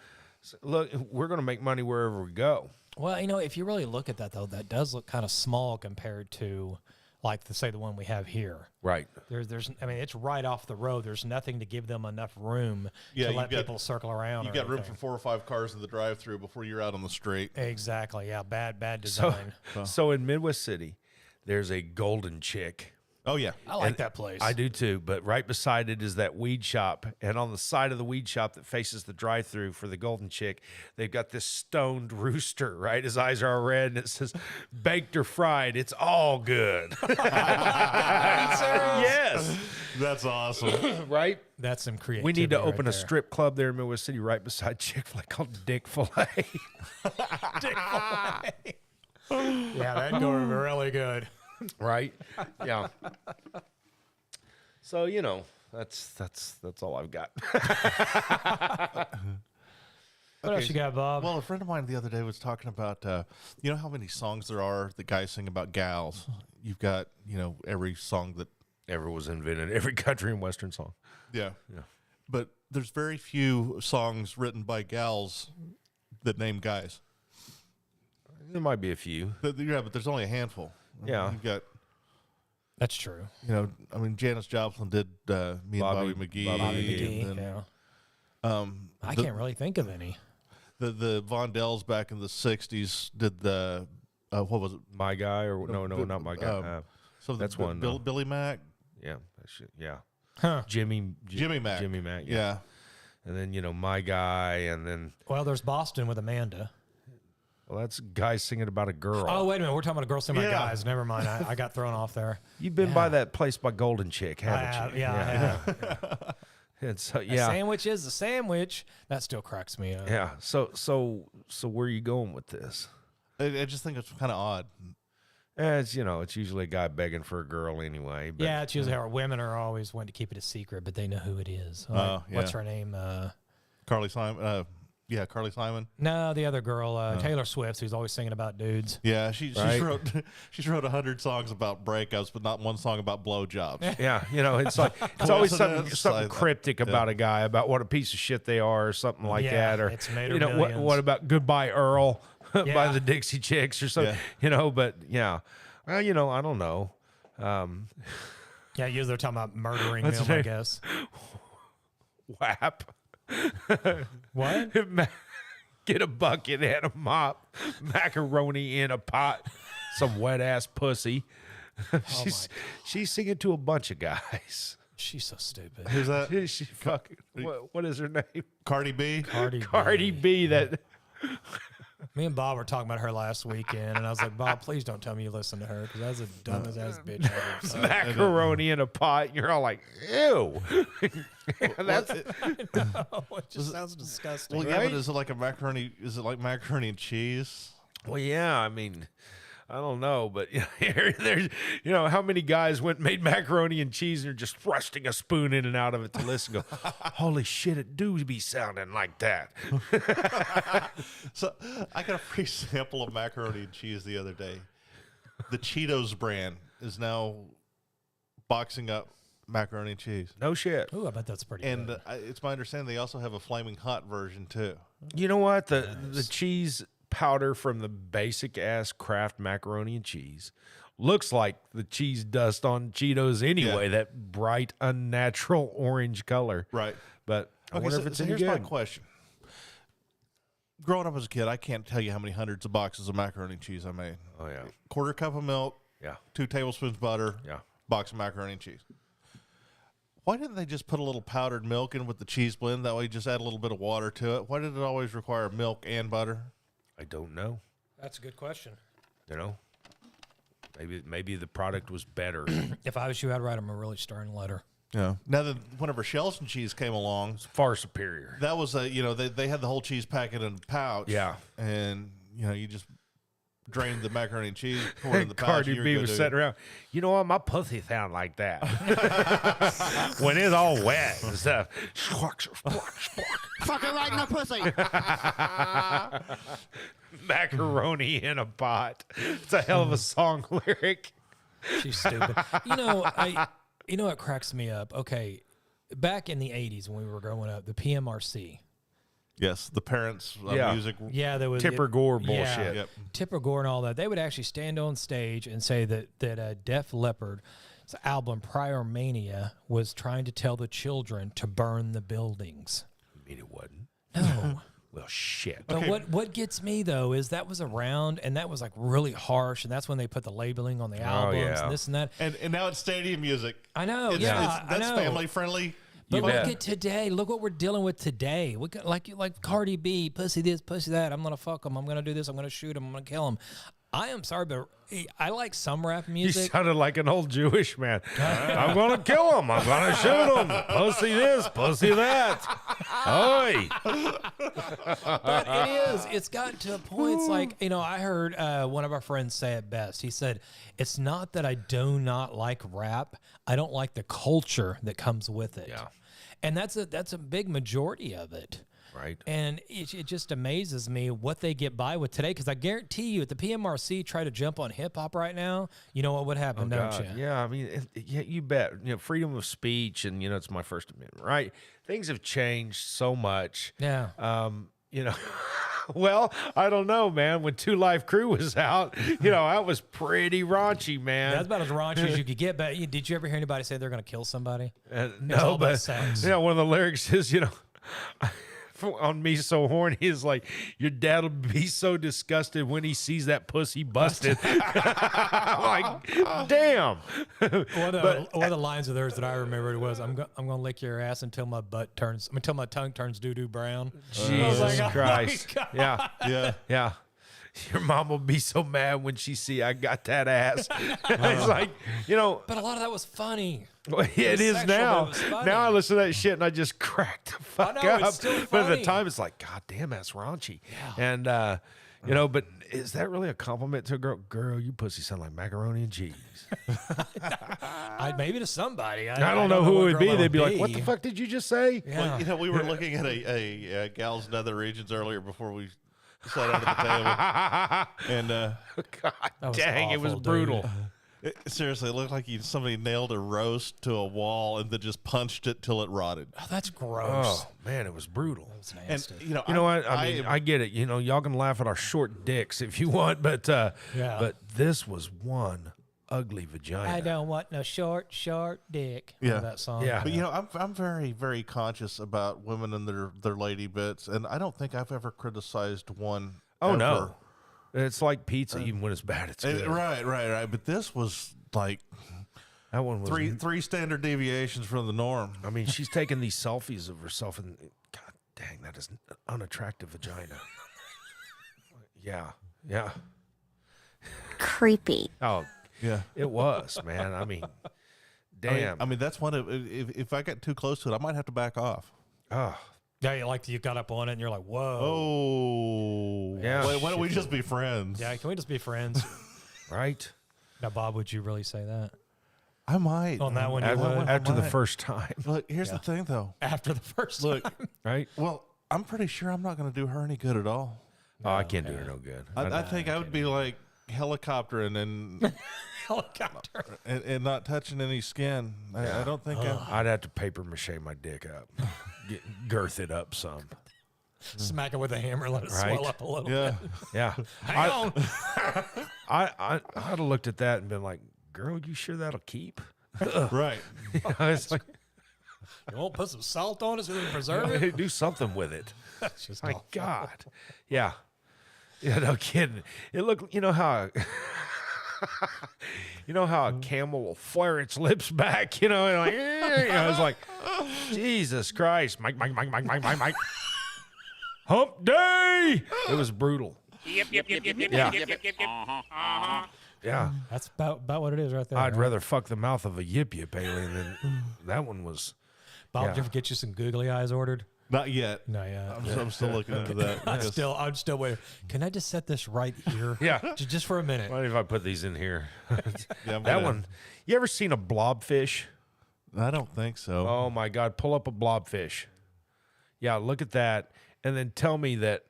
look, we're going to make money wherever we go. Well, you know, if you really look at that, though, that does look kind of small compared to, like, say, the one we have here. Right. I mean, it's right off the road. There's nothing to give them enough room Yeah, to you've let got- people circle around. You've or got room for anything. 4 or 5 cars in the drive-through before you're out on the street. Exactly. Yeah. Bad So, design. so in Midwest City, there's a Golden Chick. Oh, yeah. I like that place. I do too, but right beside it is that weed shop. And on the side of the weed shop that faces the drive-through for the Golden Chick, they've got this stoned rooster, right? His eyes are all red, and it says, baked or fried, it's all good. Yes. That's awesome. Right? That's some creativity. We need to open right a strip club there in Midwest City right beside Chick-fil-A called Dick Filet. Yeah, that'd go really good. Right? Yeah. So, you know, that's all I've got. What else you got, Bob? Well, a friend of mine the other day was talking about, you know how many songs there are that guys sing about gals? You've got, you know, every song that... Ever was invented, every country and Western song. Yeah. But there's very few songs written by gals that name guys. There might be a few. Yeah, but there's only a handful. Yeah. You've got, That's true. you know, I mean, Janis Joplin did Me and Bobby McGee. Bobby McGee, and then, yeah. I the- can't really think of any. The Vondells back in the 60s did the, what was it? My Guy, or no, not My Guy. So That's the one, Billy Mack. Yeah, that shit, yeah. Huh. Jimmy Mack. Jimmy Mack. Yeah. And then, you know, My Guy, and then, Well, there's Boston with Amanda. well, that's guys singing about a girl. Oh, wait a minute. We're talking about a girl singing about Yeah. guys. Never mind. I got thrown off there. You've been by that place by Golden Chick, haven't you? Yeah, I have. And so, A yeah. sandwich is a sandwich. That still cracks me up. Yeah. So where are you going with this? I just think it's kind of odd. It's, you know, it's usually a guy begging for a girl anyway. But Yeah, it's usually how women are always wanting to keep it a secret, but they know who it is. Oh, Like, What's yeah. her name? Carly Simon. Yeah, Carly Simon. No, the other girl, Taylor Swift, who's always singing about dudes. Yeah, Right. she's wrote 100 songs about breakups, but not one song about blowjobs. Yeah, you know, it's like it's always something Coincidence? cryptic about a guy, about what a piece of shit they are, or something like Yeah, that, or it's made her you know, millions. what about Goodbye Earl by Yeah. the Dixie Chicks or something, Yeah. you know? But yeah, well, you know, I don't know. Yeah, usually they're talking about murdering What's them, her I name? guess. WAP. What? Get a bucket and a mop, macaroni in a pot, some wet ass pussy. She's singing to a bunch of guys. She's so stupid. Who's that? She fucking what is her name? Cardi B. Cardi B. That Me and Bob were talking about her last weekend, and I was like, Bob, please don't tell me you listen to her, because that's the dumbest ass bitch I've ever seen. macaroni in a pot. And you're all like, ew. That's Oh, it just sounds disgusting. Well, yeah, Right? but is it like a macaroni? Is it like macaroni and cheese? well, yeah. I mean, I don't know, but there's, you know, how many guys went and made macaroni and cheese and are just thrusting a spoon in and out of it to listen? Go, holy shit, it do be sounding like that. So I got a free sample of macaroni and cheese the other day. The Cheetos brand is now boxing up macaroni and cheese, No shit. Ooh, I bet that's pretty and good. it's my understanding they also have a flaming hot version too. You know what? The cheese powder from the basic ass Kraft macaroni and cheese looks like the cheese dust on Cheetos anyway. Yeah. That bright, unnatural orange color. Right. But I wonder if it's any here's my good. question. Growing up as a kid, I can't tell you how many hundreds of boxes of macaroni and cheese I made. Oh yeah, Quarter cup of milk, yeah, 2 tablespoons butter, yeah. box of macaroni and cheese. Why didn't they just put a little powdered milk in with the cheese blend? That way you just add a little bit of water to it. Why did it always require milk and butter? I don't know. That's a good question. You know, maybe the product was better. If I was you, I'd write them a really stern letter. Yeah. Now that whenever Shells and cheese came along, Far superior. that was they had the whole cheese packet in a pouch. Yeah. And you just drained the macaroni and cheese, poured it in the pouch. Cardi and you were B good was to sitting go. around. You know what? My pussy sound like that when it's all wet and stuff. Fucking right in the pussy. Macaroni in a pot. It's a hell of a song lyric. She's stupid. You know what cracks me up? Okay, back in the 80s when we were growing up, the PMRC. Yes, the parents' Yeah. music. Yeah, there was Tipper Gore bullshit. Yeah, Yep. Tipper Gore and all that. They would actually stand on stage and say that Def Leppard's album Prior Mania was trying to tell the children to burn the buildings. I mean, it wasn't. No. Well, shit. But what gets me though is that was around and that was like really harsh, and that's when they put the labeling on the albums yeah. and this and that. And now it's stadium music. I know, It's, yeah, I that's know. family friendly. But look bet. at today. Look what we're dealing with today. We got, like Cardi B, pussy this, pussy that. I'm gonna fuck him. I'm gonna do this. I'm gonna shoot him. I'm gonna kill him. I am sorry, but I like some rap You music. sounded like an old Jewish man. I'm going to kill him. I'm going to shoot him. Pussy this, pussy that. Oi. But it is. It's gotten to a point. It's like, I heard one of our friends say it best. He said, it's not that I do not like rap. I don't like the culture that comes with it. Yeah. And that's a big majority of it. Right. And it just amazes me what they get by with today. Because I guarantee you, if the PMRC try to jump on hip hop right now, you know what would happen, don't God. you? Yeah, I mean, yeah, you bet. Freedom of speech, and it's my First Amendment, right? Things have changed so much. Yeah. Well, I don't know, man. When Two Life Crew was out, that was pretty raunchy, man. That's about as raunchy as you could get. But did you ever hear anybody say they're going to kill somebody? No, all about but sex. one of the lyrics is, on Me So Horny is like, your dad'll be so disgusted when he sees that pussy busted. I'm like, damn. One of the lines of theirs that I remembered was, "I'm gonna lick your ass until my tongue turns doo doo brown." Jesus like, oh my Christ. God. Yeah. Yeah. Yeah. Your mom will be so mad when she see I got that ass. It's like, But a lot of that was funny. well, it is sexual, but now. it was funny. Now I listen to that shit and I just crack the fuck know, up. it's still But at the funny. time, it's like, God damn, that's raunchy. Yeah. And, but is that really a compliment to a girl? Girl, you pussy sound like macaroni and cheese. Maybe to somebody. I don't know who what it would be. girl They'd be would like, what the fuck did you just say? Yeah. Well, we were looking at a Gals Nether Regions earlier before we sat down at the table. And God was dang, it was awful, dude. brutal. seriously, it looked like somebody nailed a roast to a wall and then just punched it till it rotted. Oh, that's gross. Oh, man, it was brutal. That's And, nasty. You know what? I mean, I get it. Y'all can laugh at our short dicks if you want, but but this was one ugly vagina. I don't want no short dick. Yeah. Remember that song? Yeah. But I'm very, very conscious about women and their lady bits, and I don't think I've ever criticized one. Oh ever. no, it's like pizza. Even when it's bad, it's good. Right. But this was like That one was three standard deviations from the norm. I mean, she's taking these selfies of herself, and God dang, that is an unattractive vagina. Yeah. Creepy. Oh, Yeah. it was, man. I mean, damn. I mean that's one of if I get too close to it, I might have to back off. Oh, Yeah, like you got up on it and you're like, whoa. Oh, Yeah. Why don't we just be friends? Yeah, can we just be friends? right. Now, Bob, would you really say that? I might On that one, you After, would? after the might. first time, Look, here's the thing, though. After the first Look, time? right? well, I'm pretty sure I'm not going to do her any good at all. Oh, I can't do her no good. I think I would be like helicoptering and Helicopter. and not touching any skin. I don't think I'd have to paper mache my dick up, girth it up some. Smack it with a hammer, let it Right. swell up a little Yeah. bit. Yeah, Hang on. I'd have looked at that and been like, "Girl, you sure that'll keep?" Right. It's like, You won't put some salt on it so we can preserve it? do something with it. That's just My awful. God, yeah, no kidding. It looked, how a camel will flare its lips back, and like, I was like, Jesus Christ, Mike, hump day. It was brutal. Yeah. That's about what it is right there. I'd right? rather fuck the mouth of a yip alien than that one was. Bob, yeah. did you ever get you some googly eyes ordered? Not yet. No, yeah. I'm still looking into that. I'm still waiting. Can I just set this right here? Yeah. Just for a minute. What if I put these in here? Yeah, That one. You ever seen a blobfish? I don't think so. Oh my God! Pull up a blobfish. Yeah, look at that, and then tell me that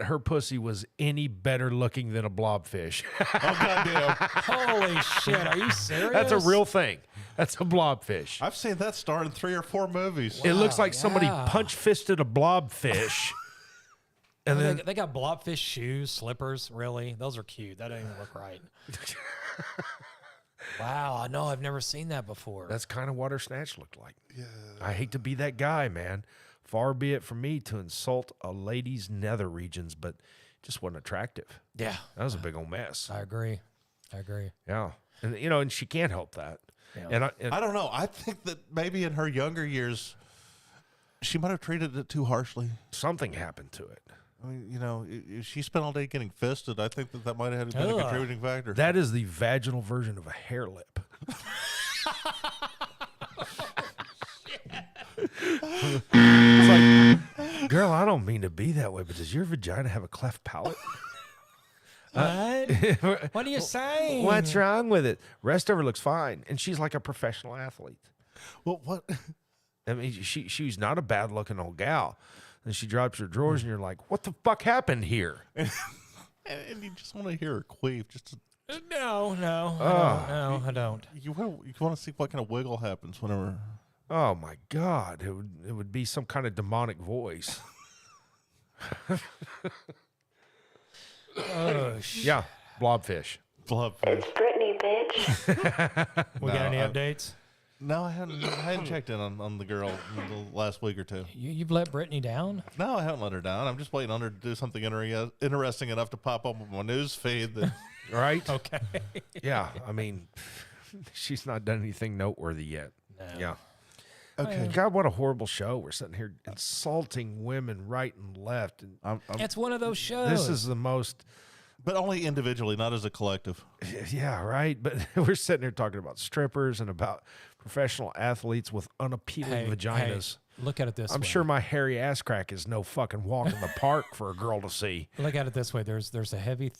her pussy was any better looking than a blobfish. Oh, goddamn. Holy shit. Are you serious? That's a real thing. That's a blobfish. I've seen that star in 3 or 4 movies. It looks like somebody yeah. punch fisted a blobfish. And then they got blobfish shoes, slippers, really? Those are cute. That doesn't even look right. Wow, no, I've never seen that before. that's kind of what her snatch looked like. Yeah. I hate to be that guy, man. Far be it from me to insult a lady's nether regions, but it just wasn't attractive. Yeah. That was a big old mess. I agree. Yeah. And and she can't help that. Yeah. And I don't know. I think that maybe in her younger years, she might have treated it too harshly. something happened to it. I mean, if she spent all day getting fisted, I think that might have been a Ugh. contributing factor. That is the vaginal version of a hair lip. It's like, girl, I don't mean to be that way, but does your vagina have a cleft palate? What? What are you saying? What's wrong with it? Rest of her looks fine, and she's like a professional athlete. Well, what? I mean, she's not a bad looking old gal. And she drops her drawers, and you're like, what the fuck happened here? And you just want to hear her queef. No, I don't. You want to see what kind of wiggle happens whenever. Oh my God! It would be some kind of demonic voice. Oh, shit. Yeah, blobfish. Blobfish. Brittany, bitch. We got any updates? No, I hadn't checked in on the girl in the last week or two. You've let Brittany down? No, I haven't let her down. I'm just waiting on her to do something interesting enough to pop up on my news feed. That Right? Okay. Yeah, I mean, she's not done anything noteworthy yet. No. Yeah. okay. God, what a horrible show. We're sitting here insulting women right and left. And It's one of those shows. this is the most, But only individually, not as a collective. yeah, right? But we're sitting here talking about strippers and about professional athletes with unappealing vaginas. Hey, look at it this way. I'm sure my hairy ass crack is no fucking walk in the park for a girl to see. Look at it this way. There's a heavy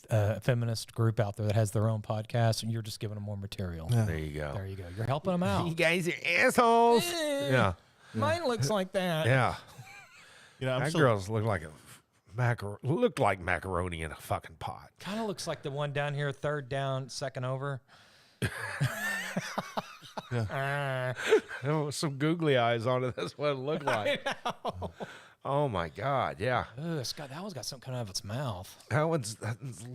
feminist group out there that has their own podcast, and you're just giving them more material. Yeah. There you go. There you go. You're helping them out. You guys are assholes. Yeah. Mine looks like that. Yeah. I'm That still, girl's look like looked like macaroni in a fucking pot. Kind of looks like the one down here, third down, second over. Oh, some googly eyes on it. That's what it looked like. Oh my God, yeah. Ugh, that one's got something coming out of its mouth. That's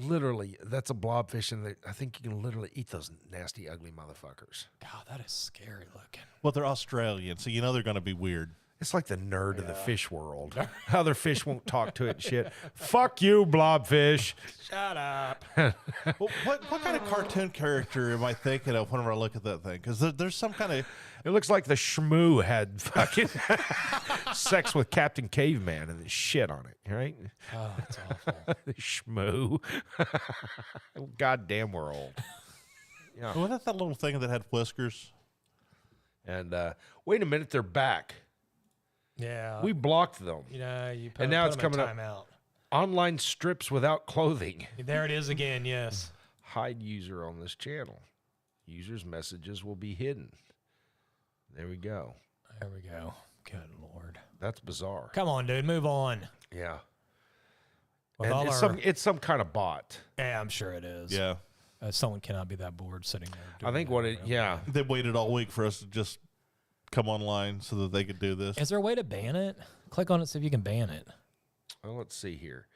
literally, that's a blobfish, and I think you can literally eat those nasty, ugly motherfuckers. God, that is scary looking. well, they're Australian, so they're going to be weird. It's like the nerd of the fish world. Other fish won't talk to it and shit. Fuck you, blobfish. Shut up. Well, what kind of cartoon character am I thinking of whenever I look at that thing? Because there's some kind of... It looks like the shmoo had fucking sex with Captain Caveman and this shit on it, right? Oh, that's awful. The shmoo. Goddamn, we're old. Yeah. Was that little thing that had whiskers? And wait a minute, they're back. Yeah. We blocked them. You put, And now put it's them in coming timeout. up. Online strips without clothing. There it is again, yes. Hide user on this channel. User's messages will be hidden. There we go. There we go. Good Lord. That's bizarre. Come on, dude. Move on. Yeah. With And all it's some kind of bot. Yeah, I'm sure it is. Yeah. Someone cannot be that bored sitting there. I think what it, yeah. They waited all week for us to just come online so that they could do this. Is there a way to ban it? Click on it, see if you can ban it. Well, let's see here.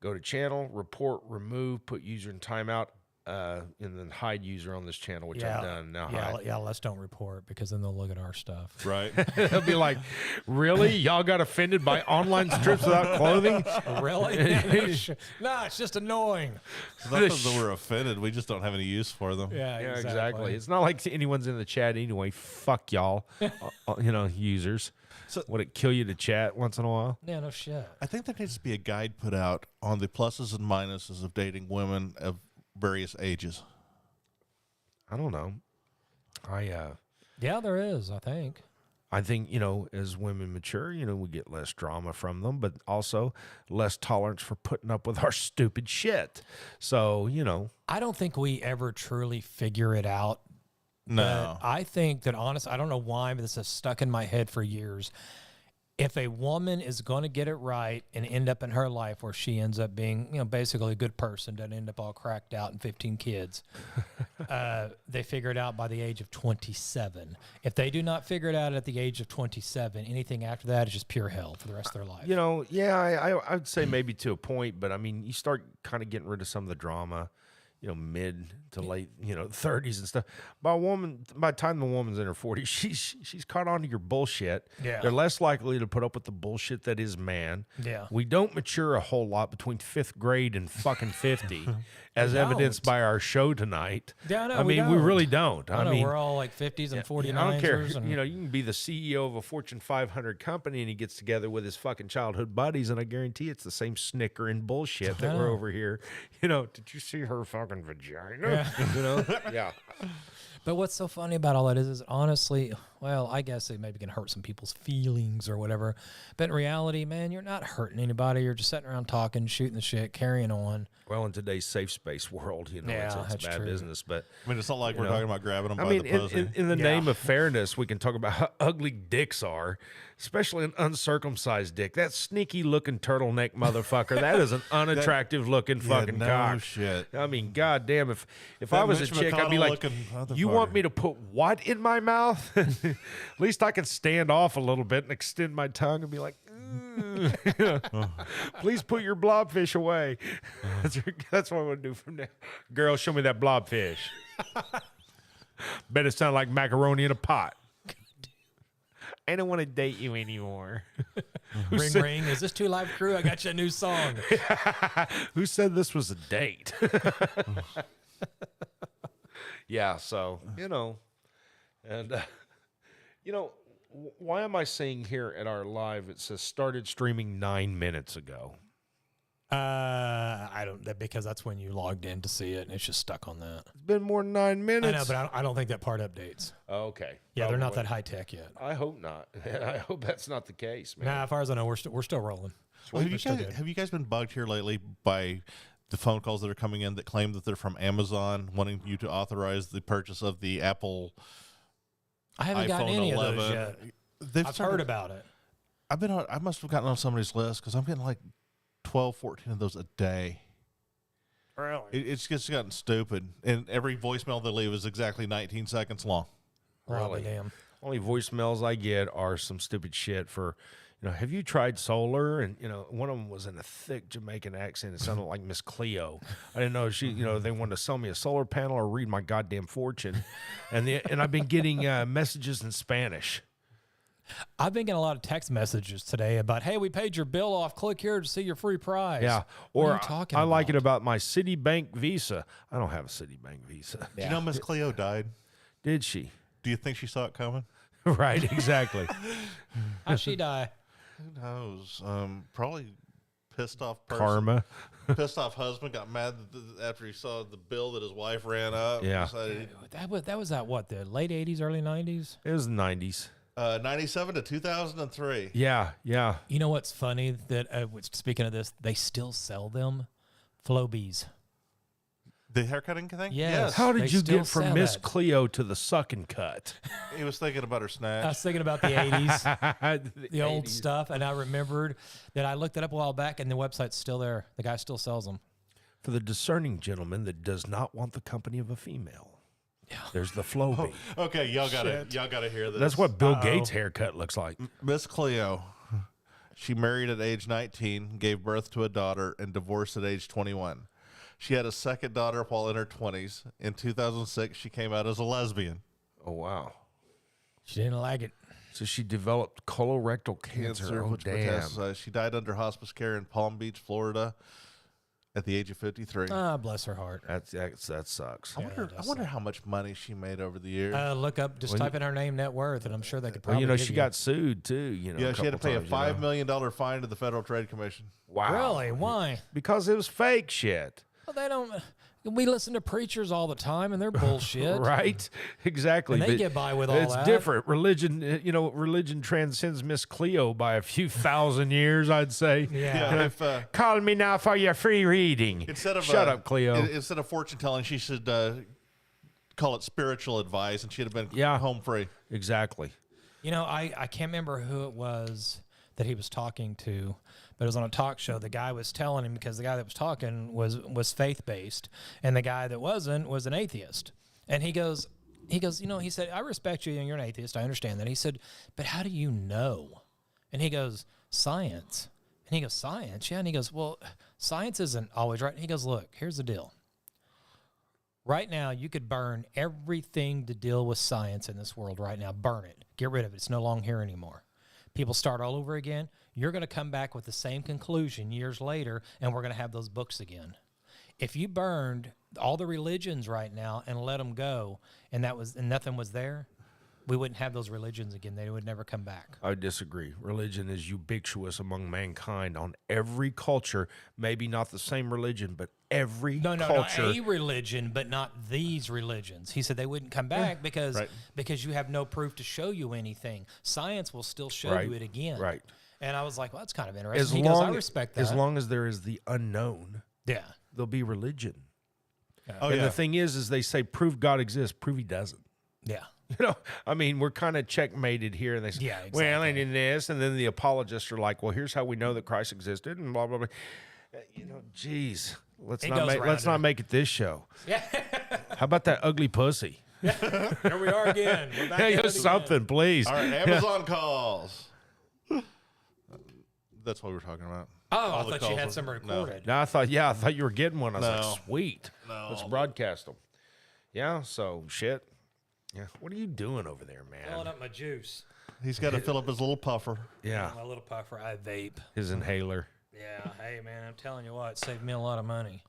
Go to channel, report, remove, put user in timeout. and then hide user on this channel, which I've done. Now hide. Let's don't report because then they'll look at our stuff. Right. They'll be like, really? Y'all got offended by online strips without clothing? Really? No, it's just annoying. It's not because we're offended. We just don't have any use for them. Yeah, Yeah, exactly. It's not like anyone's in the chat anyway. Fuck y'all, users. So- Would it kill you to chat once in a while? Yeah, no shit. I think there needs to be a guide put out on the pluses and minuses of dating women of various ages. I don't know. Yeah, there is, I think. I think, as women mature, we get less drama from them, but also less tolerance for putting up with our stupid shit. So, I don't think we ever truly figure it out. No. But I think that, honestly, I don't know why, but this has stuck in my head for years. If a woman is going to get it right and end up in her life where she ends up being, basically a good person, doesn't end up all cracked out and 15 kids, they figure it out by the age of 27. If they do not figure it out at the age of 27, anything after that is just pure hell for the rest of their life. I would say maybe to a point, but I mean, you start kind of getting rid of some of the drama, mid to late, 30s and stuff. By the time the woman's in her 40s, she's caught on to your bullshit. Yeah. They're less likely to put up with the bullshit that is man. Yeah. We don't mature a whole lot between 5th grade and fucking 50, as evidenced by our show tonight. Yeah, no, I mean, we really don't. I mean, we're all like 50s and 49ers. I don't care. And, you can be the CEO of a Fortune 500 company and he gets together with his fucking childhood buddies, and I guarantee it's the same snickering bullshit that we're over here. Did you see her fucking vagina? Yeah. But what's so funny about all that is honestly, well, I guess it maybe can hurt some people's feelings or whatever. But in reality, man, you're not hurting anybody. You're just sitting around talking, shooting the shit, carrying on. Well, in today's safe space world, Yeah, it's that's bad true. business. But I mean, it's not like we're talking about grabbing them I by mean, the pussy. in the name of fairness, we can talk about how ugly dicks are, especially an uncircumcised dick. That sneaky looking turtleneck motherfucker, that is an unattractive looking fucking no cock. shit. I mean, goddamn, if That I was a Mitch chick, I'd be like, McConnell-looking you want motherfucker." me to put what in my mouth? At least I can stand off a little bit and extend my tongue and be like, please put your blobfish away. That's what I'm going to do from now. Girl, show me that blobfish. Bet it sound like macaroni in a pot. I don't want to date you anymore. Ring, ring. Is this 2 Live Crew? I got you a new song. Who said this was a date? Yeah, so, and, why am I saying here at our live, it says started streaming 9 minutes ago? I don't, because that's when you logged in to see it and it's just stuck on that. It's been more than 9 minutes. I know, but I don't think that part updates. Okay. Yeah, they're not probably. that high tech yet. I hope not. I hope that's not the case, man. Nah, as far as I know, we're still rolling. Well, We're still good. have you guys been bugged here lately by the phone calls that are coming in that claim that they're from Amazon, wanting you to authorize the purchase of the Apple I haven't gotten iPhone any 11? of those yet. They've I've started- heard about it. I must have gotten on somebody's list because I'm getting like 12, 14 of those a day. Really? It's just gotten stupid. And every voicemail they leave is exactly 19 seconds long. Really? Damn. Only voicemails I get are some stupid shit for, have you tried solar? And, one of them was in a thick Jamaican accent. It sounded like Miss Cleo. I didn't know she, they wanted to sell me a solar panel or read my goddamn fortune. And I've been getting messages in Spanish. I've been getting a lot of text messages today about, hey, we paid your bill off. Click here to see your free prize. Yeah. What Or are you talking I like it about? about my Citibank Visa. I don't have a Citibank Visa. Do you know Miss Cleo died? Did she? Do you think she saw it coming? Right, exactly. How'd she die? Who knows? Probably pissed off person. Karma. Pissed off husband got mad after he saw the bill that his wife ran up. Yeah. Decided, That was what, the late 80s, early 90s? It was the 90s. 97 to 2003. Yeah, yeah. You know what's funny? That speaking of this, they still sell them. Flobies. The haircutting thing? Yes. How They did you still get from sell Miss that. Cleo to the sucking cut? He was thinking about her I snatch. was thinking about the 80s, the old 80s. stuff, and I remembered that I looked it up a while back, and the website's still there. The guy still sells them. For the discerning gentleman that does not want the company of a female. There's the Flowbee. Okay, y'all gotta hear this. That's what Bill Gates' haircut looks like. Miss Cleo. She married at age 19, gave birth to a daughter, and divorced at age 21. She had a second daughter while in her 20s. In 2006, she came out as a lesbian. Oh, wow. She didn't like it. So she developed colorectal cancer. Oh, which damn. metastasized. She died under hospice care in Palm Beach, Florida, at the age of 53. Ah, bless her heart. That sucks. I wonder how much money she made over the years. Look up, just type in her name, net worth, and I'm sure they could Well, probably give she you. got sued, too. Yeah, she had to pay a $5 million fine to the Federal Trade Commission. Wow. Really? Why? Because it was fake shit. Well, they don't. We listen to preachers all the time, and they're bullshit. Right? Exactly. And they But get by with all it's that. different. Religion, religion transcends Miss Cleo by a few thousand years, I'd say. Yeah. If, Call me now for your free reading. instead of Shut up, Cleo. Instead of fortune telling, she should call it spiritual advice, and she'd have been home free. Exactly. I can't remember who it was that he was talking to, but it was on a talk show. The guy was telling him, because the guy that was talking was faith-based, and the guy that wasn't was an atheist. And he goes, he said, I respect you and you're an atheist. I understand that. He said, but how do you know? And he goes, science. And he goes, science? Yeah. And he goes, well, science isn't always right. And he goes, look, here's the deal. Right now, you could burn everything to deal with science in this world right now. Burn it. Get rid of it. It's no longer here anymore. People start all over again. You're going to come back with the same conclusion years later, and we're going to have those books again. If you burned all the religions right now and let them go, and nothing was there, we wouldn't have those religions again. They would never come back. I disagree. Religion is ubiquitous among mankind on every culture. Maybe not the same religion, but every culture. No, a religion, but not these religions. He said they wouldn't come back because you have no proof to show you anything. Science will still show you it again. Right. And I was like, well, that's kind of interesting. He goes, I respect that. As long as there is the unknown, there'll be religion. And the thing is they say, prove God exists. Prove he doesn't. Yeah. We're kind of checkmated here, and they say, well, and in this, and then the apologists are like, well, here's how we know that Christ existed, and blah, blah, blah. Geez, let's not make it this show. Yeah. How about that ugly pussy? Here we are again. We're back at it something, again. please. All right, Amazon calls. That's what we were talking about. Oh, I thought you had some recorded. No, I thought you were getting one. I was No. like, sweet. No. Let's broadcast them. Yeah, so shit. Yeah, what are you doing over there, man? Filling up my juice. He's got to fill up his little puffer. Yeah, My little puffer. I vape. his inhaler. Yeah. Hey, man, I'm telling you what, it saved me a lot of money.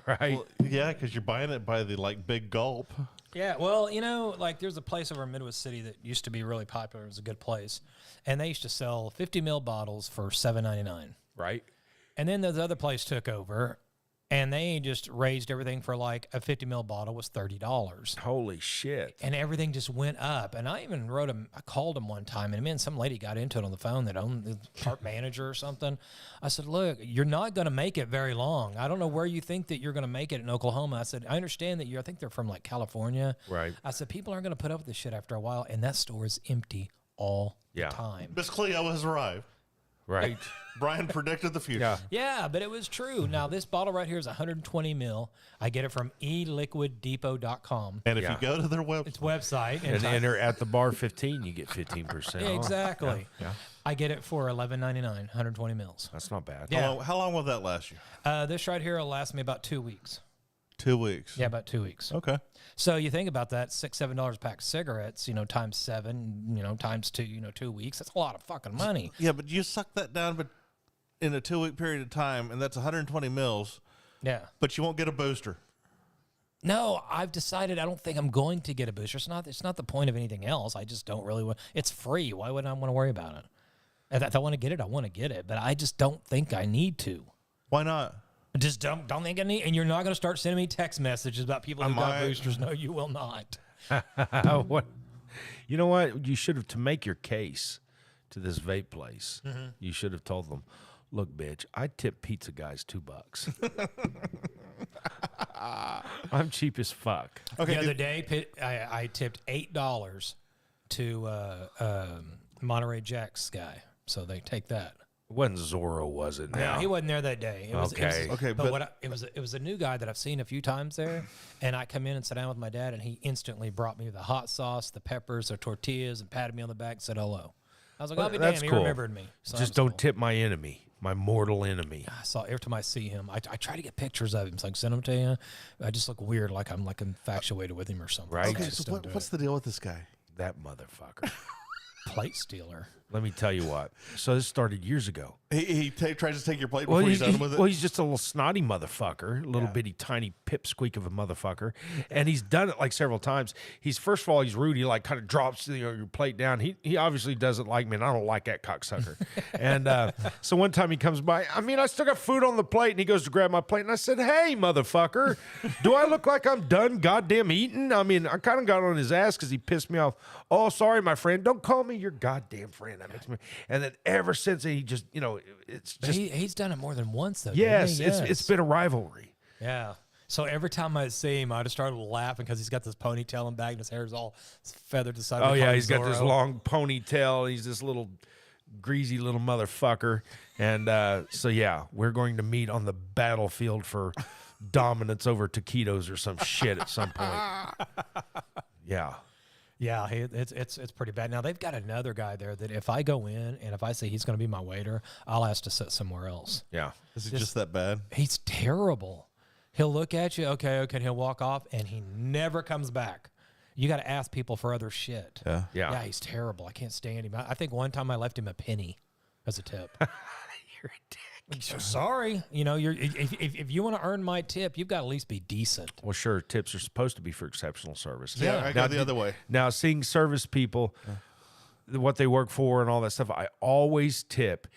Right? Well, yeah, because you're buying it by the big gulp. Yeah, well, there's a place over in Midwest City that used to be really popular. It was a good place. And they used to sell 50 ml bottles for $7.99. Right? And then the other place took over, and they just raised everything for a 50 ml bottle was $30. Holy shit. And everything just went up. And I even I called him one time, and some lady got into it on the phone that owned the park manager or something. I said, look, you're not going to make it very long. I don't know where you think that you're going to make it in Oklahoma. I said, I understand that I think they're from California. Right. I said, people aren't going to put up with this shit after a while. And that store is empty all the time. Miss Cleo has arrived. Right? Brian predicted the future. Yeah. Yeah, but it was true. Now, this bottle right here is 120 mil. I get it from eliquiddepot.com. And if you go to their website And enter at the bar 15, you get 15% off. Exactly. Yeah. I get it for $11.99, 120 mils. That's not bad. Yeah. How long will that last you? This right here will last me about 2 weeks. 2 weeks. Yeah, about 2 weeks. Okay. So you think about that, $6-7 a pack of cigarettes, times 7, times 2, 2 weeks. That's a lot of fucking money. Yeah, but you suck that down in a 2 week period of time, and that's 120 mils. Yeah. But you won't get a booster. No, I've decided I don't think I'm going to get a booster. It's not the point of anything else. I just don't really want. It's free. Why would I want to worry about it? If I want to get it, I want to get it. But I just don't think I need to. Why not? Just don't think I need. And you're not going to start sending me text messages about people who got boosters. No, you will not. What? You know what? You should have, to make your case to this vape place, you should have told them, look, bitch, I tip pizza guys $2. I'm cheap as fuck. Okay, the other day, I tipped $8 to Monterey Jack's guy. So they take that. It wasn't Zorro, was it? Now No, he wasn't there that day. It was, Okay. it was a new guy that I've seen a few times there, and I come in and sit down with my dad, and he instantly brought me the hot sauce, the peppers, the tortillas, and patted me on the back and said hello. I was like, I'll be that's damned, he cool. remembered me. So Just don't tip my enemy. My mortal enemy. I saw every time I see him, I try to get pictures of him. So I can send them to you. I just look weird, like I'm infatuated with him or something. Right. Okay, I just so don't do what's it. the deal with this guy? That motherfucker. Plate stealer? Let me tell you what. So this started years ago. He tries to take your plate before you're done with it. Well, he's just a little snotty motherfucker, a little Yeah. bitty tiny pipsqueak of a motherfucker, and he's done it like several times. First of all, he's rude. He like kind of drops your plate down. He obviously doesn't like me, and I don't like that cocksucker. And so one time he comes by. I mean, I still got food on the plate, and he goes to grab my plate, and I said, "Hey, motherfucker, do I look like I'm done goddamn eating?" I mean, I kind of got on his ass because he pissed me off. Oh, sorry, my friend. Don't call me your goddamn friend. That makes me. And then ever since he just, it's But just. he's done it more than once, though. Yes, didn't he? it's been a rivalry. Yeah. So every time I see him, I just started laughing because he's got this ponytail and bag, and his hair's all feathered to the side. Oh They yeah, call him he's got this Zorro. long ponytail. He's this little greasy little motherfucker, and so yeah, we're going to meet on the battlefield for dominance over taquitos or some shit at some point. Yeah. Yeah, it's pretty bad. Now they've got another guy there that if I go in and if I say he's going to be my waiter, I'll ask to sit somewhere else. Yeah. Is he just that bad? He's terrible. He'll look at you, okay, and he'll walk off, and he never comes back. You got to ask people for other shit. Yeah. Yeah. Yeah, he's terrible. I can't stand him. I think one time I left him a penny as a tip. You're a dick. So sorry, if you want to earn my tip, you've got to at least be decent. Well, sure, tips are supposed to be for exceptional service. Yeah, I go the other way. Now, seeing service people, what they work for and all that stuff, I always tip.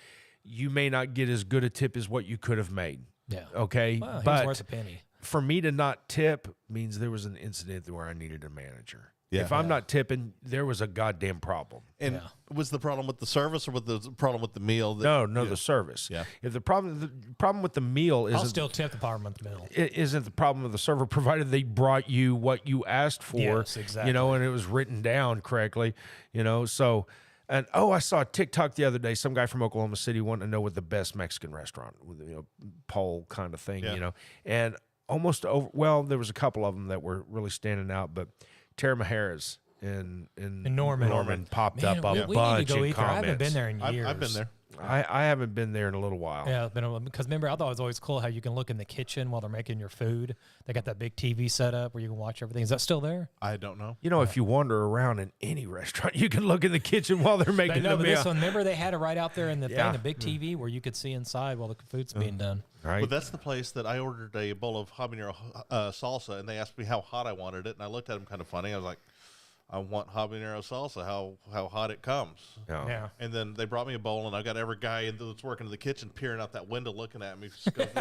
You may not get as good a tip as what you could have made. Yeah. Okay. Well, he's but worth a penny. for me to not tip means there was an incident where I needed a manager. Yeah. If I'm not tipping, there was a goddamn problem. And was the problem with the service or with the problem with the meal? No, the service. Yeah. If the problem with the meal I'll isn't still tip the Power Month meal. it isn't the problem of the server, provided they brought you what you asked for. Yes, exactly. And it was written down correctly. So. And I saw a TikTok the other day. Some guy from Oklahoma City wanted to know what the best Mexican restaurant, poll kind of thing, and almost over. Well, there was a couple of them that were really standing out, but Tara Mahara's in Norman. popped Man, up a we bunch need to go in eat there. I comments. haven't been there in years. I've been there. I haven't been there in a little while. Yeah, because remember, I thought it was always cool how you can look in the kitchen while they're making your food. They got that big TV set up where you can watch everything. Is that still there? I don't know. If you wander around in any restaurant, you can look in the kitchen while they're making the but meal. this one, remember they had it right out there in the Yeah. thing, the big TV where you could see inside while the food's being done. Right? Well, that's the place that I ordered a bowl of habanero salsa, and they asked me how hot I wanted it, and I looked at them kind of funny. I was like, I want habanero salsa. How hot it comes. Yeah. And then they brought me a bowl, and I got every guy that's working in the kitchen peering out that window, looking at me.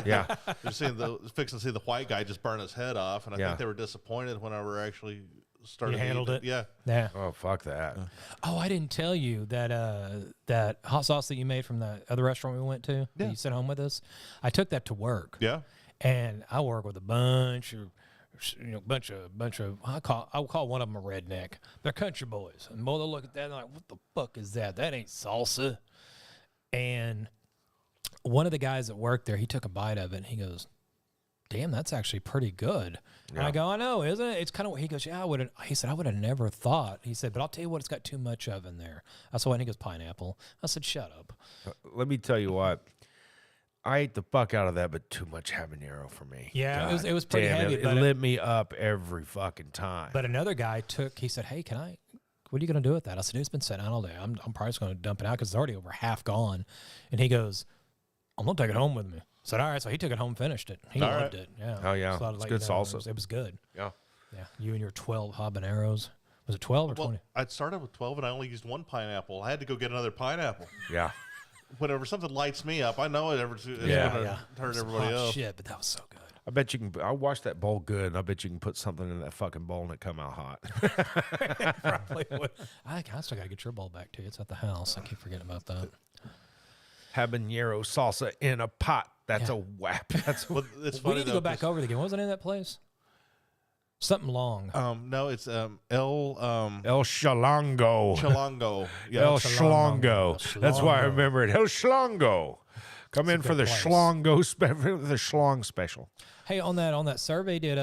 Yeah. They're fixing to see the white guy just burn his head off, and I Yeah. think they were disappointed when I were actually started. You handled eating it? Yeah. Yeah. Oh, fuck that. Oh, I didn't tell you that that hot sauce that you made from the other restaurant we went to that you sent home with us. I took that to work. Yeah. And I work with a bunch of I would call one of them a redneck. They're country boys. And boy, they'll look at that and they're like, what the fuck is that? That ain't salsa. And one of the guys that worked there, he took a bite of it and he goes, damn, that's actually pretty good. And I go, I know, isn't it? It's kind of, he goes, yeah, he said, I would have never thought. He said, but I'll tell you what, it's got too much of in there. I said, what? And he goes, pineapple. I said, shut up. Let me tell you what. I ate the fuck out of that, but too much habanero for me. Yeah, God it was pretty damn, heavy, It but lit me up every fucking time. But another guy he said, hey, what are you going to do with that? I said, it's been sitting out all day. I'm probably just going to dump it out because it's already over half gone. And he goes, I'm going to take it home with me. I said, all right. So he took it home, finished it. He loved it. Yeah. Oh, yeah. So I'd It's let good you know, salsa. It was good. Yeah. Yeah. You and your 12 habaneros. Was it 12 or Well, 20? I started with 12, and I only used one pineapple. I had to go get another pineapple. Yeah. Whenever something lights me up, I know it's going to hurt It was everybody hot else. shit, but that was so good. I bet you can. I washed that bowl good, and I bet you can put something in that fucking bowl and it come out hot. Probably would. I still got to get your bowl back too. It's at the house. I keep forgetting about that. Habanero salsa in a pot. That's a whap. That's Well, it's We funny need to though, go back over it again. What was the name of that place? Something long. No, it's El El Shalongo. Chalongo. Yeah, El Shalongo. Schlongo. That's why I remember it. El Schlongo. Come in a for good the place. Schlongo the Schlong special. Hey, on that survey, did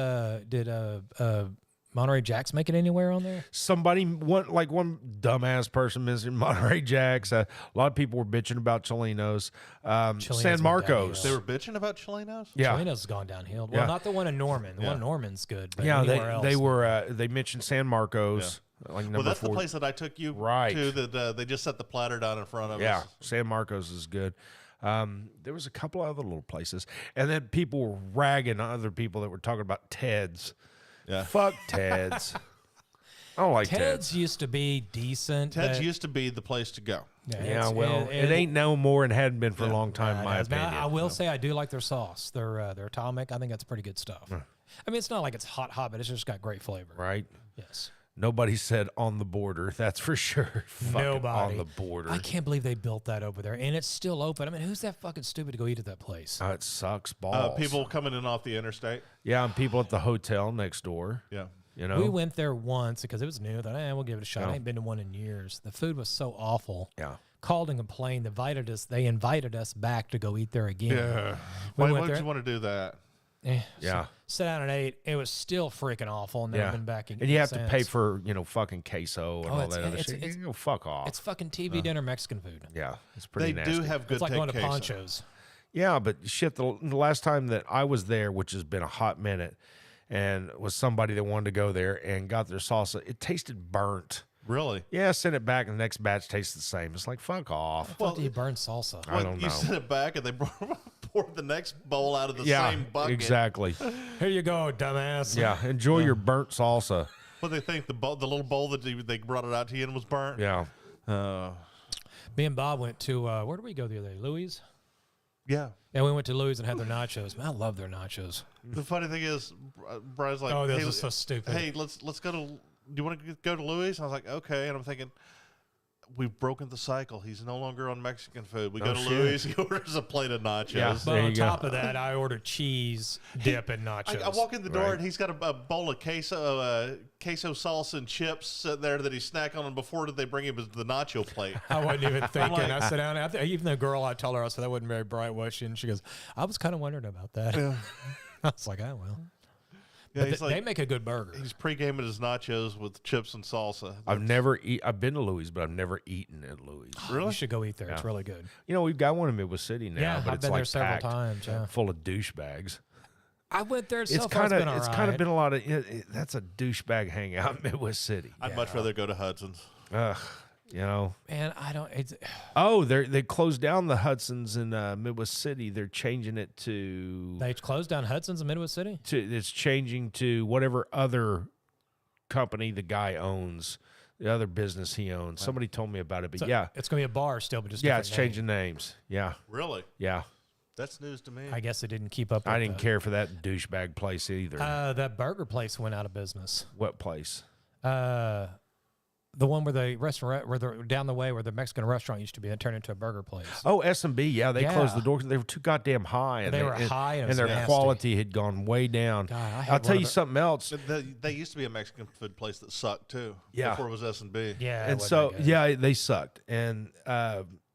Monterey Jack's make it anywhere on there? One dumbass person mentioned Monterey Jacks. A lot of people were bitching about Cholinos. Cholinos San went Marcos. They were bitching about Cholinos? Yeah. Cholinos has gone downhill. Well, Yeah. not the one in Norman. The one in Norman's good, but Yeah, anywhere else. they were. They mentioned San Marcos. Like Well, number that's 4. the place that I took you Right. to that they just set the platter down in front of Yeah, us. San Marcos is good. There was a couple other little places, and then people were ragging on other people that were talking about Ted's. Yeah. Fuck Ted's. I don't like Ted's Ted's. used to be decent. Ted's but- used to be the place to go. Yeah, well, it ain't no more and hadn't been for a long time, in my Now, opinion. I will say I do like their sauce. Their atomic. I think that's pretty good stuff. I mean, it's not like it's hot, but it's just got great flavor. Right? Yes. Nobody said on the border. That's for sure. Fucking Nobody. on the border. I can't believe they built that over there, and it's still open. I mean, who's that fucking stupid to go eat at that place? It sucks balls. People coming in off the interstate. Yeah, and people at the hotel next door. Yeah. You know. We went there once because it was new. I thought, we'll give it a shot. Yeah. I ain't been to one in years. The food was so awful. Yeah. Called and complained. They invited us back to go eat there again. Yeah. We Why went would there. you want to do that? Yeah. Sat down and ate. It was still freaking awful, and never been back again. And you have to pay since. for, fucking queso and all it's- that other it's- shit. it's- You go fuck off. It's fucking TV dinner Mexican food. Yeah, it's They pretty nasty. do have good It's like going to queso. Poncho's. Yeah, but shit, the last time that I was there, which has been a hot minute, and was somebody that wanted to go there and got their salsa, it tasted burnt. Really? Yeah, sent it back, and the next batch tastes the same. It's like, fuck off. Well, do you burn salsa? I don't You know. sent it back and they poured the next bowl out of the Yeah, same bucket. exactly. Here you go, dumbass. Yeah, enjoy your burnt salsa. What they think the little bowl that they brought it out to you in was burnt. Yeah. Me and Bob went to where did we go the other day? Louis. Yeah. Yeah, we went to Louis and had their nachos. Man, I love their nachos. The funny thing is, Brian's like, Oh, this hey, is so stupid. Hey, let's go to. Do you want to go to Louis? I was like, okay. And I'm thinking, we've broken the cycle. He's no longer on Mexican food. We go to shit. Louis. He orders a plate of nachos. Yeah. But There on you go. top of that, I ordered cheese dip and nachos. I walk in the door Right. and he's got a bowl of queso salsa and chips sitting there that he's snacking on. Before they bring him the nacho plate. I wasn't even thinking. like- I sat down. Even the girl, I told her, I said that wasn't very bright, was she? And she goes, I was kind of wondering about that. I was like, oh, well. Yeah, But he's they make a good burger. He's pre-gaming his nachos with chips and salsa. I've been to Louis, but I've never eaten at Louis. You should go eat there. It's really good. You know, we've got one in Midwest City now, Yeah, but I've it's been like there several packed, times, yeah. full of douchebags. I went there. It's So far, kind of been all it's right. kind of been a lot of that's a douchebag hangout in Midwest City. I'd much rather go to Hudson's. Ugh, you know. Man, I don't. It's Oh, they closed down the Hudson's in Midwest City. They're changing it to they closed down Hudson's in Midwest City. it's changing to whatever other company the guy owns, the other business he owns. Somebody told me about it, but So yeah, it's gonna be a bar still, but just yeah, different it's name. changing names. Yeah, Really? yeah. That's news to me. I guess it didn't keep up. I with didn't care for that douchebag place either. That burger place went out of business. What place? The one where the restaurant, where the down the way where the Mexican restaurant used to be, it turned into a burger place. Oh, S&B. Yeah, they closed the Yeah. doors. They were too goddamn high. And They were high and it was their nasty. quality had gone way down. God, I had I'll one tell of you the- something else. They used to be a Mexican food place that sucked too. Yeah. Before it was S&B. Yeah, it And wasn't so, that good. yeah, they sucked. And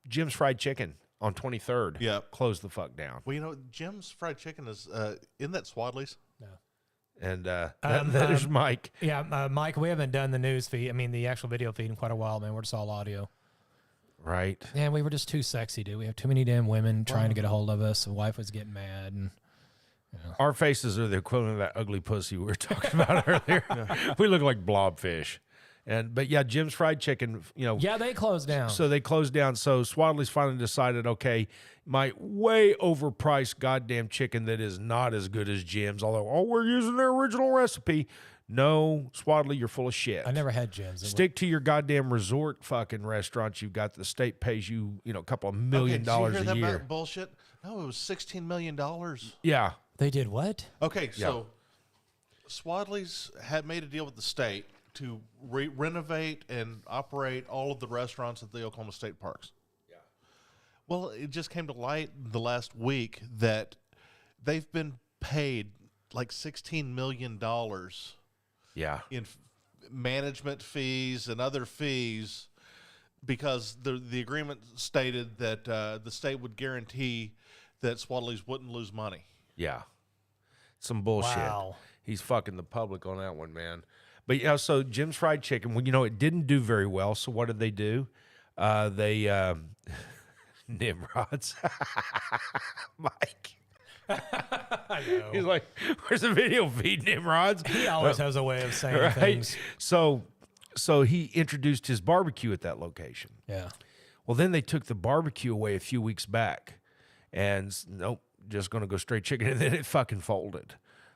Jim's Fried Chicken on 23rd Yeah. closed the fuck down. Well, you know, Jim's Fried Chicken is in that Swadley's. And there's Mike. Yeah, Mike, we haven't done the news feed. I mean, the actual video feed in quite a while, man. We're just all audio. Right. Yeah, we were just too sexy, dude. We have too many damn women trying to get a hold of us. The wife was getting mad, and Our faces are the equivalent of that ugly pussy we were talking about earlier. We look like blobfish. But yeah, Jim's Fried Chicken, you know. yeah, they closed down. So they closed down. So Swadley's finally decided, okay, my way overpriced goddamn chicken that is not as good as Jim's, although, we're using their original recipe. No, Swadley, you're full of shit. I never had Jim's. Stick to your goddamn resort fucking restaurants. You've got the state pays you, a couple of $1 million did you hear a that year. about bullshit? No, it was $16 million. Yeah. They did what? Okay, so Swadley's had made a deal with the state to renovate and operate all of the restaurants at the Oklahoma State parks. Yeah. Well, it just came to light the last week that they've been paid like $16 million Yeah. in management fees and other fees because the agreement stated that the state would guarantee that Swadley's wouldn't lose money. Yeah. Some bullshit. Wow. He's fucking the public on that one, man. But yeah, so Jim's Fried Chicken, well, it didn't do very well. So what did they do? They Nimrods. Mike. I know. He's like, where's the video feed, Nimrods? He always has a way of saying Right? things. So he introduced his barbecue at that location. Yeah. Well, then they took the barbecue away a few weeks back, and nope, just going to go straight chicken, and then it fucking folded.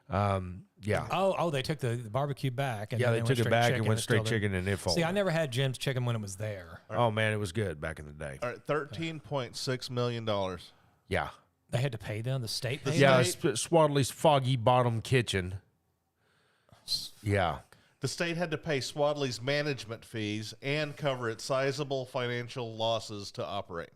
Yeah. Oh, they took the barbecue back. And Yeah, then they took it back and went straight still didn't- chicken, and it folded. See, I never had Jim's chicken when it was there. Oh, man, it was good back in the day. All right, $13.6 million. Yeah. They had to pay them. The state paid Yeah, them? Swadley's Foggy Bottom Kitchen. Yeah. The state had to pay Swadley's management fees and cover its sizable financial losses to operate.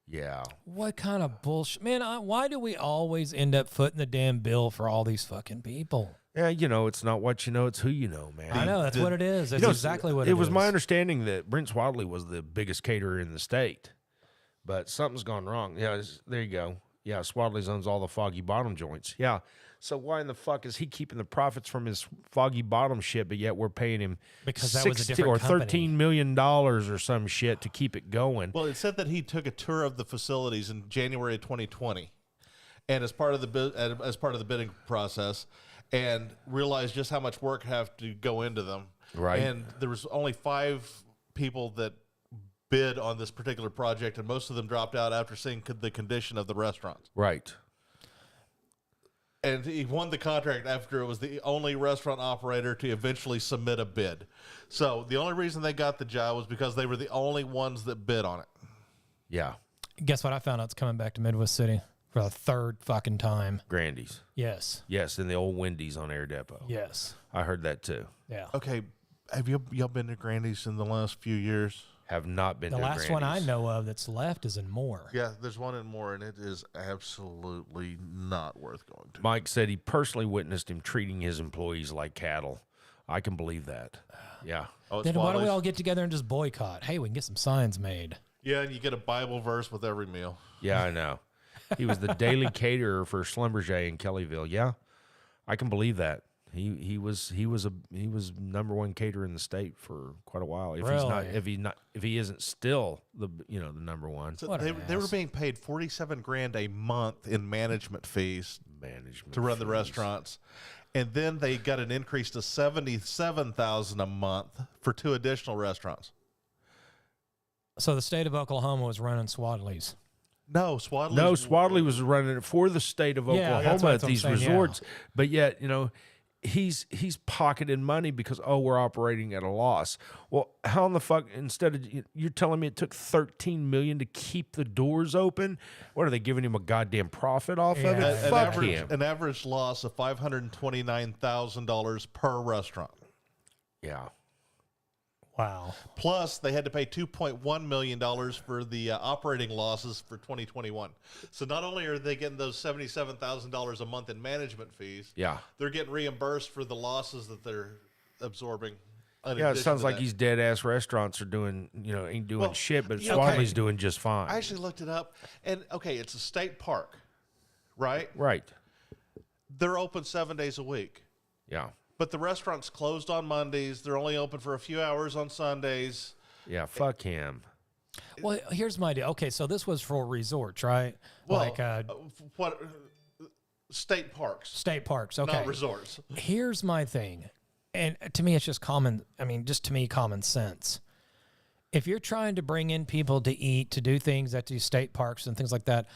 Yeah. What kind of bullshit? Man, why do we always end up footing the damn bill for all these fucking people? Yeah, it's not what you know, it's who you know, man. I know, that's what it is. That's exactly what it is. It was my understanding that Brent Swadley was the biggest caterer in the state, but something's gone wrong. Yeah, there you go. Yeah, Swadley's owns all the Foggy Bottom joints. Yeah. So why in the fuck is he keeping the profits from his Foggy Bottom shit, but yet we're paying him Because that was a different or company. $13 million or some shit to keep it going? Well, it said that he took a tour of the facilities in January of 2020, and as part of the bidding process, and realized just how much work have to go into them. Right. And there was only 5 people that bid on this particular project, and most of them dropped out after seeing the condition of the restaurants. Right. And he won the contract after it was the only restaurant operator to eventually submit a bid. So the only reason they got the job was because they were the only ones that bid on it. Yeah. Guess what? I found out it's coming back to Midwest City for the third fucking time. Grandy's. Yes. Yes, and the old Wendy's on Air Depot. Yes. I heard that too. Yeah. Okay, have y'all been to Grandy's in the last few years? Have not been The to last one I Grandy's. know of that's left is in Moore. Yeah, there's one in Moore, and it is absolutely not worth going to. Mike said he personally witnessed him treating his employees like cattle. I can believe that. Yeah. Oh, it's Then why don't we Wally's. all get together and just boycott? Hey, we can get some signs made. Yeah, and you get a Bible verse with every meal. Yeah, I know. He was the daily caterer for Schlumberger in Kellyville. Yeah, I can believe that. He was number one caterer in the state for quite a while. If if he isn't still the number one. So What they an were ass. being paid $47,000 a month in management fees Management to run the fees. restaurants, and then they got an increase to $77,000 a month for 2 additional restaurants. So the state of Oklahoma was running Swadley's. No, Swadley. No, Swadley was running it for the state of Yeah, that's Oklahoma what at I'm these saying, yeah. resorts, but yet he's pocketing money because we're operating at a loss. Well, how in the fuck instead of you're telling me it took $13 million to keep the doors open? What are they giving him a goddamn profit off of Yeah. it? Fuck an him. an average loss of $529,000 per restaurant. Yeah. Wow. Plus, they had to pay $2.1 million for the operating losses for 2021. So not only are they getting those $77,000 a month in management fees, Yeah. they're getting reimbursed for the losses that they're absorbing. in Yeah, it addition sounds to like that. these dead ass restaurants are doing, ain't doing Well, shit, but yeah, Swadley's okay. doing just fine. I actually looked it up, and okay, it's a state park, right? Right. They're open 7 days a week. Yeah. But the restaurant's closed on Mondays. They're only open for a few hours on Sundays. Yeah. Fuck him. Well, here's my deal. Okay, so this was for resorts, right? Well, Like what state parks, state parks. Okay. not resorts. Here's my thing. And to me, it's just common sense. If you're trying to bring in people to eat, to do things at these state parks and things like that,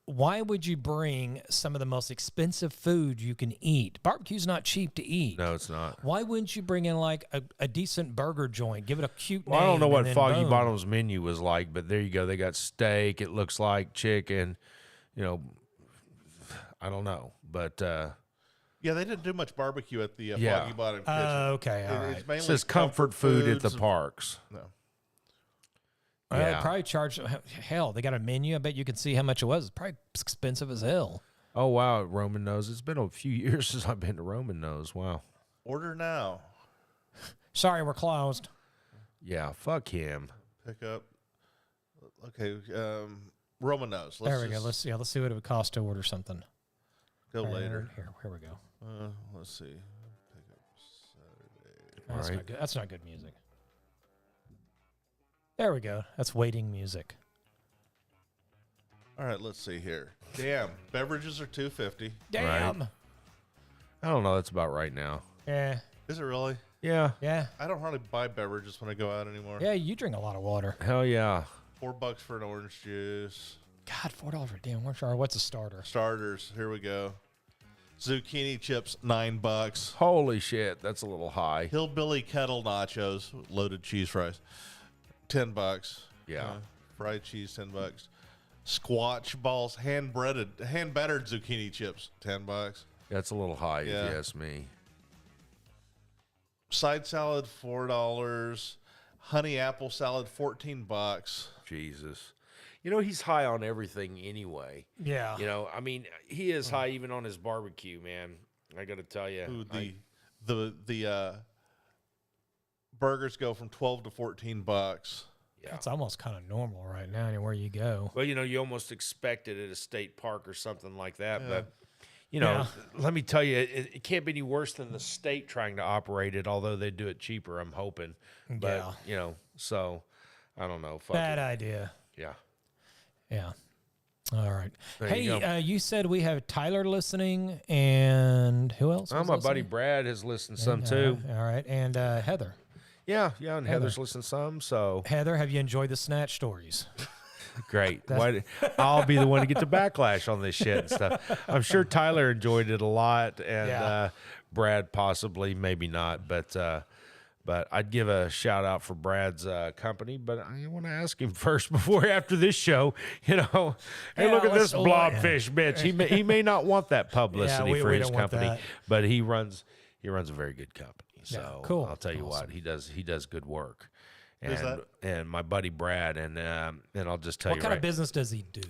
why would you bring some of the most expensive food you can eat? Barbecue's not cheap to eat. No, it's not. Why wouldn't you bring in like a decent burger joint? Give it a cute name. Well, I don't know and what then Foggy boom. Bottom's menu was like, but there you go. They got steak. It looks like chicken. I don't know, but Yeah, they didn't do much barbecue at the Yeah. Foggy Bottom Kitchen. Okay, all right. It's mainly it says comfort food at the foods and- parks. No. Well, Yeah. they probably charge hell. They got a menu. I bet you can see how much it was. It's probably expensive as hell. Oh wow, Roman Nose. It's been a few years since I've been to Roman Nose. Wow. Order now. Sorry, we're closed. Yeah, fuck him. Pick up. Okay, Roman knows. There we go. Let's see what it would cost to order something. go later. Here we go. Let's see. Pick up That's right. not good. That's not good music. There we go. That's waiting music. All right, let's see here. Damn, beverages are $2.50. Damn. I don't know. That's about right now. Yeah. Is it really? Yeah. Yeah. I don't hardly buy beverages when I go out anymore. Yeah, you drink a lot of water. Hell yeah. $4 for an orange juice. God, $4 for a damn orange. What's a starter? Starters. Here we go. Zucchini chips, $9. Holy shit. That's a little high. Hillbilly kettle nachos, loaded cheese fries, $10. Yeah. Fried cheese, $10. Squatch balls, hand battered zucchini chips, $10. That's a little high, Yeah. if you ask me. Side salad, $4. Honey apple salad, $14. Jesus. You know, he's high on everything anyway. Yeah. You know, I mean, he is high even on his barbecue, man. I got to tell you. Ooh, the burgers go from $12 to $14. Yeah. That's almost kind of normal right now anywhere you go. Well, you know, you almost expect it at a state park or something like that. Yeah. But, you know, Yeah. let me tell you, it can't be any worse than the state trying to operate it, although they do it cheaper, I'm hoping. But, Yeah. you know, so I don't know. Fuck Bad it. idea. Yeah. Yeah. All right. There Hey, you go. you said we have Tyler listening, and who else? Oh, was my buddy listening? Brad has listened some And, too. All right, and Heather. Yeah, and Heather's listened some, so Heather, have you enjoyed the snatch stories? great. I'll be the one to get the backlash on this shit and stuff. I'm sure Tyler enjoyed it a lot, and Yeah. Brad possibly, maybe not, but I'd give a shout out for Brad's company. But I want to ask him first after this show. You know, hey, Yeah, look at this let's- blobfish bitch. He may not want that publicity we for his don't want company, that. but he runs a very good company. Yeah, So cool. I'll tell you what, Awesome. he does good work. Who's that? And my buddy Brad, and I'll just tell What you kind right. of business does he do?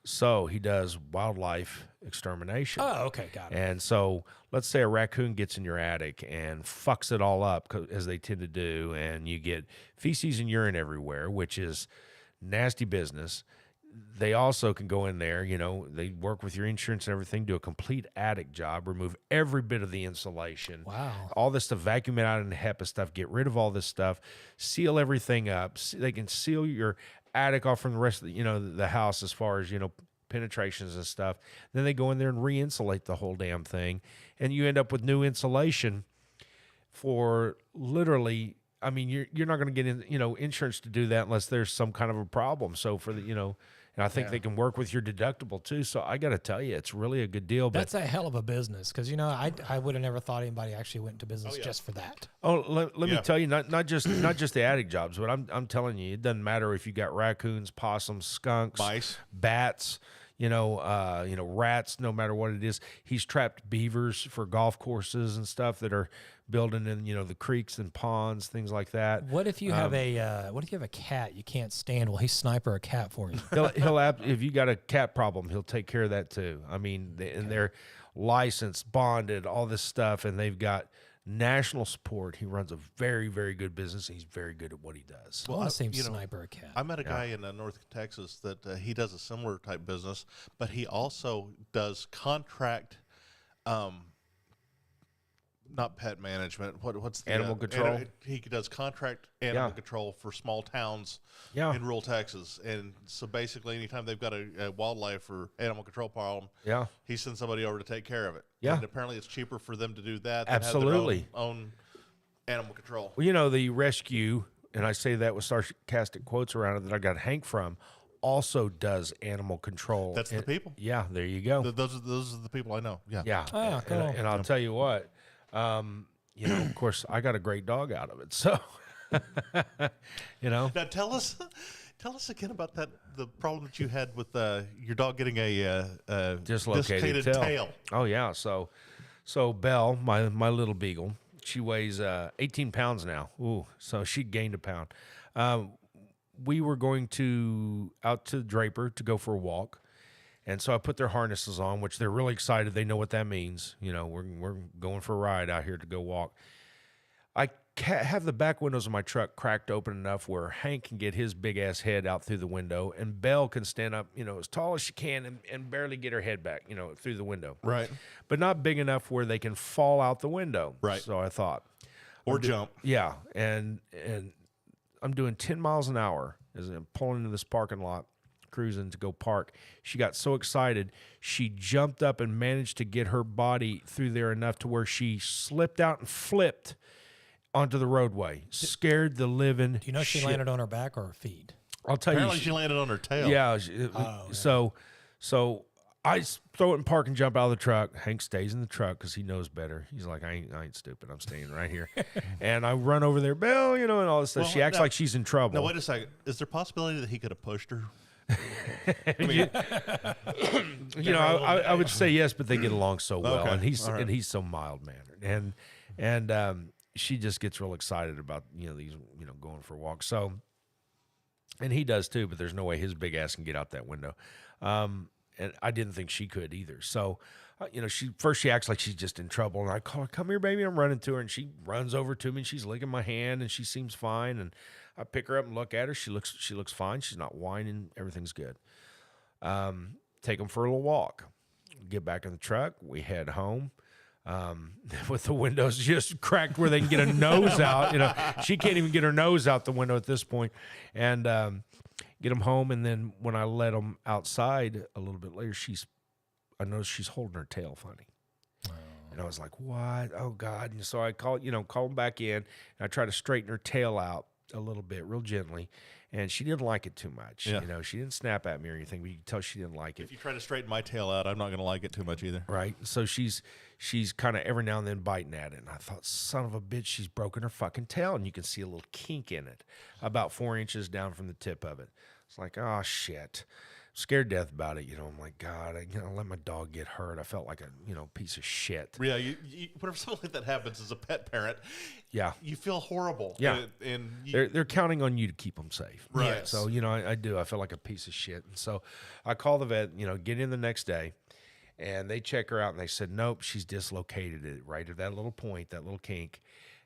So he does wildlife extermination. Oh, okay, got it. And so let's say a raccoon gets in your attic and fucks it all up, as they tend to do, and you get feces and urine everywhere, which is nasty business. They also can go in there, you know, they work with your insurance and everything, do a complete attic job, remove every bit of the insulation. Wow. All this stuff, vacuum it out and HEPA stuff, get rid of all this stuff, seal everything up. They can seal your attic off from the rest of the, you know, the house as far as, you know, penetrations and stuff. Then they go in there and re-insulate the whole damn thing, and you end up with new insulation for literally, I mean, you're not going to get in, you know, insurance to do that unless there's some kind of a problem. So for the, you know, and I think they can work with your deductible too. So I got to tell you, it's really a good deal. But That's a hell of a business because, you know, I would have never thought anybody actually went into business just for that. let me Yeah. tell you, not just the attic jobs, but I'm telling you, it doesn't matter if you got raccoons, possums, skunks, Mice. bats, you know, rats. No matter what it is, he's trapped beavers for golf courses and stuff that are building in, you know, the creeks and ponds, things like that. What if you have a cat you can't stand? Will he sniper a cat for you? If you got a cat problem, he'll take care of that too. I mean, and they're licensed, bonded, all this stuff, and they've got national support. He runs a very, very good business. And he's very good at what he does. I want to see him you know, sniper a cat. I met a guy in North Texas that he does a similar type business, but he also does contract, not pet management. What's the Animal control? He does contract animal control for small towns Yeah. in rural Texas, and so basically, anytime they've got a wildlife or animal control problem, Yeah. he sends somebody over to take care of it. Yeah. And apparently, it's cheaper for them to do that than Absolutely. have their own animal control. Well, you know, the rescue, and I say that with sarcastic quotes around it that I got Hank from, also does animal control. That's the people. Yeah, there you go. Those are the people I know. Yeah. Yeah. Ah, cool. And I'll tell you what, you know, of course, I got a great dog out of it. So, you know. Now tell us again about the problem that you had with your dog getting a Dislocated tail. Oh, yeah. So Belle, my little beagle, she weighs 18 pounds now. Ooh, so she gained a pound. We were going out to Draper to go for a walk. And so I put their harnesses on, which they're really excited. They know what that means. You know, we're going for a ride out here to go walk. I have the back windows of my truck cracked open enough where Hank can get his big ass head out through the window, and Belle can stand up, you know, as tall as she can and barely get her head back, you know, through the window. Right. But not big enough where they can fall out the window. Right. So I thought, Or jump. Yeah, and I'm doing 10 miles an hour as I'm pulling into this parking lot, cruising to go park. She got so excited, she jumped up and managed to get her body through there enough to where she slipped out and flipped onto the roadway. Scared the living. Do you know she shit. landed on her back or her feet? I'll tell you. Apparently she landed on her tail. Yeah. yeah. So I throw it in park and jump out of the truck. Hank stays in the truck because he knows better. He's like, I ain't stupid. I'm staying right here. And I run over there, Bill, and all this stuff. Well, she acts now- like she's in trouble. Now, wait a second. Is there a possibility that he could have pushed her? I would say yes, but they get along so well, Okay. and he's All right. and he's so mild mannered, and she just gets real excited about these going for a walk. So, and he does too, but there's no way his big ass can get out that window, and I didn't think she could either. So, she acts like she's just in trouble, and I call her, "Come here, baby." I'm running to her, and she runs over to me, and she's licking my hand, and she seems fine, and I pick her up and look at her. She looks fine. She's not whining. Everything's good. Take them for a little walk. Get back in the truck. We head home. With the windows just cracked where they can get a nose out. She can't even get her nose out the window at this point. And get them home. And then when I let them outside a little bit later, I noticed she's holding her tail funny. And I was like, what? Oh, God. And so I call them back in. And I try to straighten her tail out a little bit, real gently. And she didn't like it too much. Yeah. She didn't snap at me or anything, but you could tell she didn't like it. If you try to straighten my tail out, I'm not going to like it too much either. Right. So she's kind of every now and then biting at it. And I thought, son of a bitch, she's broken her fucking tail. And you can see a little kink in it about 4 inches down from the tip of it. It's like, oh, shit. Scared to death about it. I'm like, God, I let my dog get hurt. I felt like a, piece of shit. Yeah, you, whenever something like that happens as a pet parent, Yeah. you feel horrible. Yeah. And They're counting on you to keep them safe. Right. Yeah. So, I do. I feel like a piece of shit. And so I call the vet, get in the next day. And they check her out, and they said, nope, she's dislocated it right at that little point, that little kink.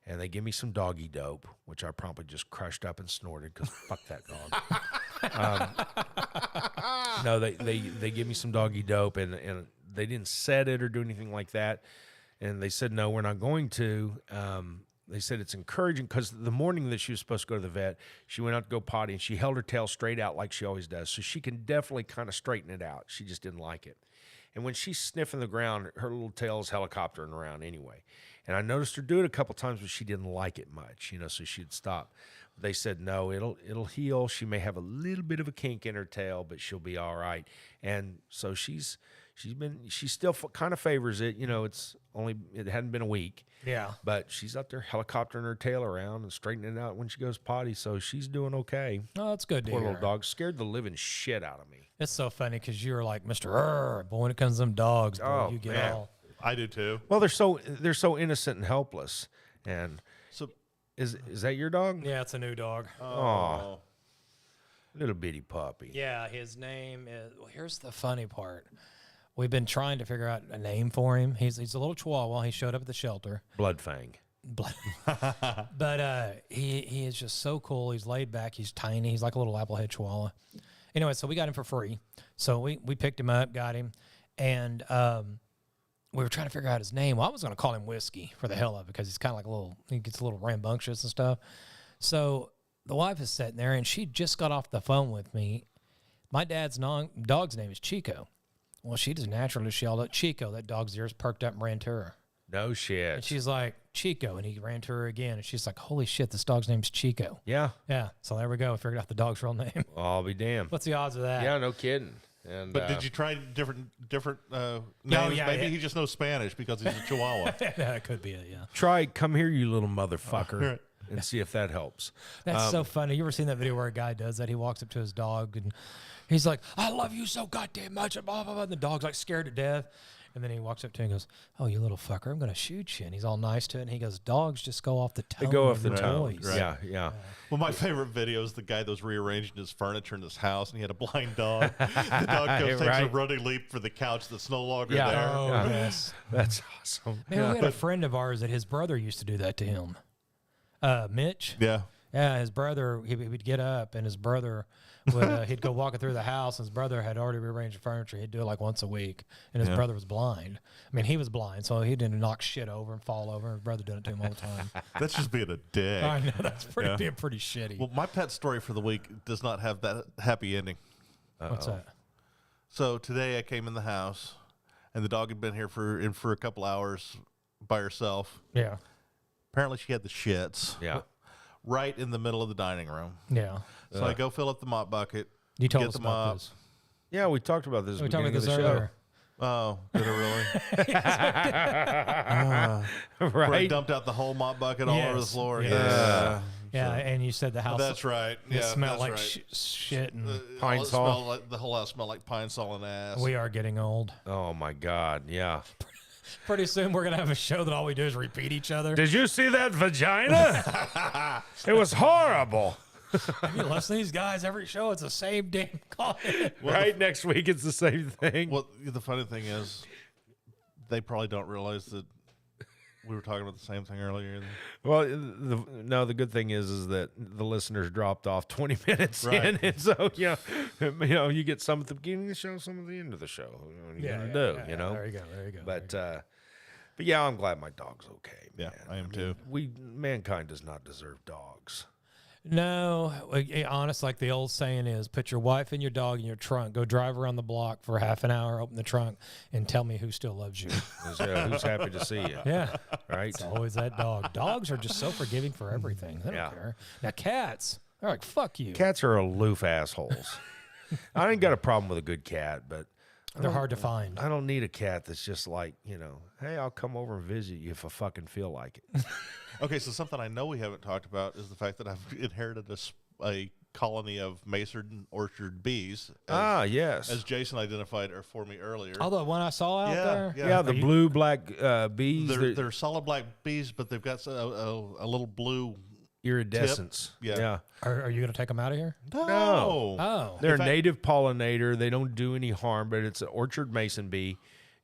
And they give me some doggy dope, which I promptly just crushed up and snorted because fuck that dog. No, they give me some doggy dope, and they didn't set it or do anything like that. And they said, no, we're not going to. They said it's encouraging because the morning that she was supposed to go to the vet, she went out to go potty, and she held her tail straight out like she always does. So she can definitely kind of straighten it out. She just didn't like it. And when she's sniffing the ground, her little tail's helicoptering around anyway. And I noticed her do it a couple times, but she didn't like it much, so she'd stop. They said, no, it'll heal. She may have a little bit of a kink in her tail, but she'll be all right. And so she still kind of favors it. It hadn't been a week. Yeah. But she's out there helicoptering her tail around and straightening it out when she goes potty. So she's doing okay. Oh, that's good to Poor hear. little dog. Scared the living shit out of me. It's so funny because you're like Mr. Err, but when it comes to them dogs, boy, Oh, you get man. all. I do too. Well, they're so innocent and helpless. And So, is that your dog? Yeah, it's a new dog. Aw. Little bitty puppy. Yeah, his name is. Well, here's the funny part. We've been trying to figure out a name for him. He's a little Chihuahua. He showed up at the shelter. Bloodfang. But he is just so cool. He's laid back. He's tiny. He's like a little applehead Chihuahua. Anyway, so we got him for free. So we picked him up, got him, and we were trying to figure out his name. Well, I was going to call him Whiskey for the hell of it because he's kind of like he gets a little rambunctious and stuff. So the wife is sitting there, and she just got off the phone with me. My dad's dog's name is Chico. Well, she just naturally yelled out, Chico. That dog's ears perked up and ran to her. No shit. And she's like, Chico. And he ran to her again. And she's like, holy shit, this dog's name's Chico. Yeah. Yeah. So there we go. We figured out the dog's real name. I'll be damned. What's the odds of that? Yeah, no kidding. And but did you try different names? yeah, Maybe yeah. he just knows Spanish because he's a Chihuahua. That could be it, yeah. try come here, you little motherfucker, and see if that helps. That's so funny. You ever seen that video where a guy does that? He walks up to his dog and he's like, I love you so goddamn much. And blah, blah, blah. And the dog's like scared to death. And then he walks up to him and goes, oh, you little fucker, I'm going to shoot you. And he's all nice to it. And he goes, dogs just go off the tone. They go of off the your tone. voice." Yeah, yeah. Well, my favorite video is the guy that was rearranging his furniture in his house, and he had a blind dog. The dog takes a Right. running leap for the couch that's no longer Yeah. there. Oh, Yeah. yes. That's awesome. Man, we had a friend of ours that his brother used to do that to him. Mitch. Yeah. Yeah, his brother, he would get up and his brother would, he'd go walking through the house and his brother had already rearranged the furniture. He'd do it like once a week. And his brother was blind. I mean, he was blind, so he didn't knock shit over and fall over. His brother did it to him all the time. That's just being a dick. I know, that's being pretty shitty. Well, my pet story for the week does not have that happy ending. What's that? So today I came in the house, and the dog had been here for a couple hours by herself. Yeah. Apparently, she had the shits. Yeah. Right in the middle of the dining room. Yeah. So I go fill up the mop bucket. You told get us the about mop. this. Yeah, we talked about this. We at talked the about beginning this of the earlier. Oh, did it really? show. Where I Right? dumped out the whole mop bucket all over the Yes. floor. Yes. Yeah. Yeah, and you said the house. That's right. It Yeah, smelled that's like right. shit. And Pine All it sol. smelled like, the whole house smelled like pine sol and ass. we are getting old. Oh my God! Yeah. Pretty soon we're going to have a show that all we do is repeat each other. Did you see that vagina? It was horrible. You listen to these guys every show. It's the same damn comment. Right? Next week it's the same thing. Well, the funny thing is, they probably don't realize that we were talking about the same thing earlier. Well, the good thing is that the listeners dropped off 20 minutes Right. in, and so you get some at the beginning of the show, some at the end of the show. What are you gonna do? You know. There you go. There you go. But yeah, I'm glad my dog's okay. Yeah, man. I am too. Mankind does not deserve dogs. No, honest, like the old saying is, put your wife and your dog in your trunk, go drive around the block for half an hour, open the trunk, and tell me who still loves you. Who's happy to see you? Yeah. Right. It's always that dog. Dogs are just so forgiving for everything. They don't Yeah. care. Now, cats, they're like, fuck you. Cats are aloof assholes. I ain't got a problem with a good cat, but They're hard to find. I don't need a cat that's just like, hey, I'll come over and visit you if I fucking feel like it. Okay, so something I know we haven't talked about is the fact that I've inherited a colony of mason orchard bees. Yes. As Jason identified for me earlier. Oh, the one I saw out there? Yeah, the blue black bees. They're solid black bees, but they've got a little blue iridescence. tip. Yeah. Are you going to take them out of here? No. Oh. They're In a fact- native pollinator. They don't do any harm, but it's an orchard mason bee.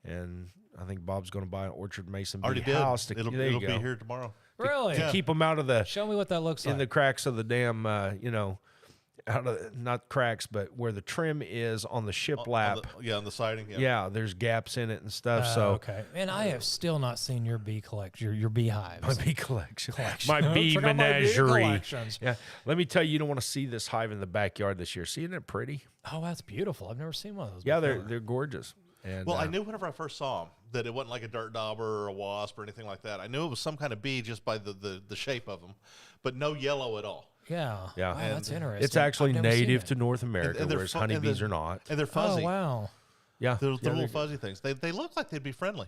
And I think Bob's going to buy an orchard mason bee Already did. house. It'll there you be go. here tomorrow. Really? To keep them out of the Show me what that looks like. in the cracks of the damn, out of not cracks, but where the trim is on the shiplap. On the siding. Yeah. Yeah, there's gaps in it and stuff. Oh, so okay. And I have still not seen your bee collection, your beehives. my bee collection, my bee Check out my bee menagerie. collections. Yeah, let me tell you, you don't want to see this hive in the backyard this year. See, isn't it pretty? Oh, that's beautiful. I've never seen one of those. Yeah, before. they're gorgeous. And Well, I knew whenever I first saw them that it wasn't like a dirt dauber or a wasp or anything like that. I knew it was some kind of bee just by the shape of them, but no yellow at all. Yeah. Yeah. Wow, And that's interesting. it's actually I've never seen native it. to North America, they're whereas fu- and honeybees they're- are not. And they're fuzzy. Oh, wow. Yeah, They're yeah, little they're- fuzzy things. They look like they'd be friendly.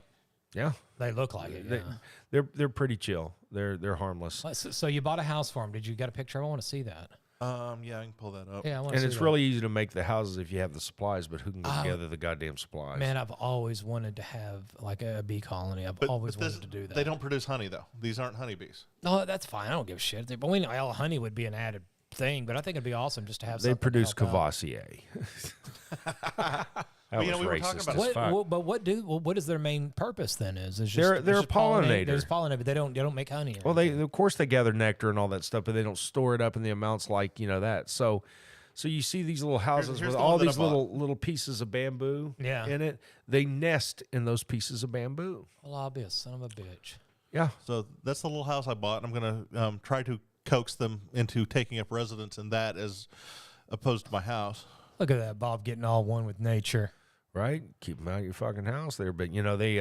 Yeah, They look like it. Yeah. they're pretty chill. They're harmless. So you bought a house for them. Did you get a picture? I want to see that. Yeah, I can pull that up. Yeah, I want to And see it's that. really easy to make the houses if you have the supplies, but who can get Oh. together the goddamn supplies? Man, I've always wanted to have like a bee colony. I've always wanted to do that. They don't produce honey though. These aren't honeybees. No, that's fine. I don't give a shit. But we know honey would be an added thing, but I think it'd be awesome just to have. They something to produce help out. Cavassier. That Well, was we were talking racist about as What, fuck. but what is their main purpose then? Is it's just, They're it's a just pollinate- pollinator. They just pollinate, but they don't make honey. Or Well, anything. of course they gather nectar and all that stuff, but they don't store it up in the amounts like that. So you see these little houses here's with the all one that I these little pieces of bamboo Yeah. in it. They nest in those pieces of bamboo. Well, I'll be a son of a bitch. Yeah. So that's the little house I bought. I'm going to try to coax them into taking up residence in that as opposed to my house. Look at that, Bob, getting all one with nature. Right? Keep them out of your fucking house there. But, they,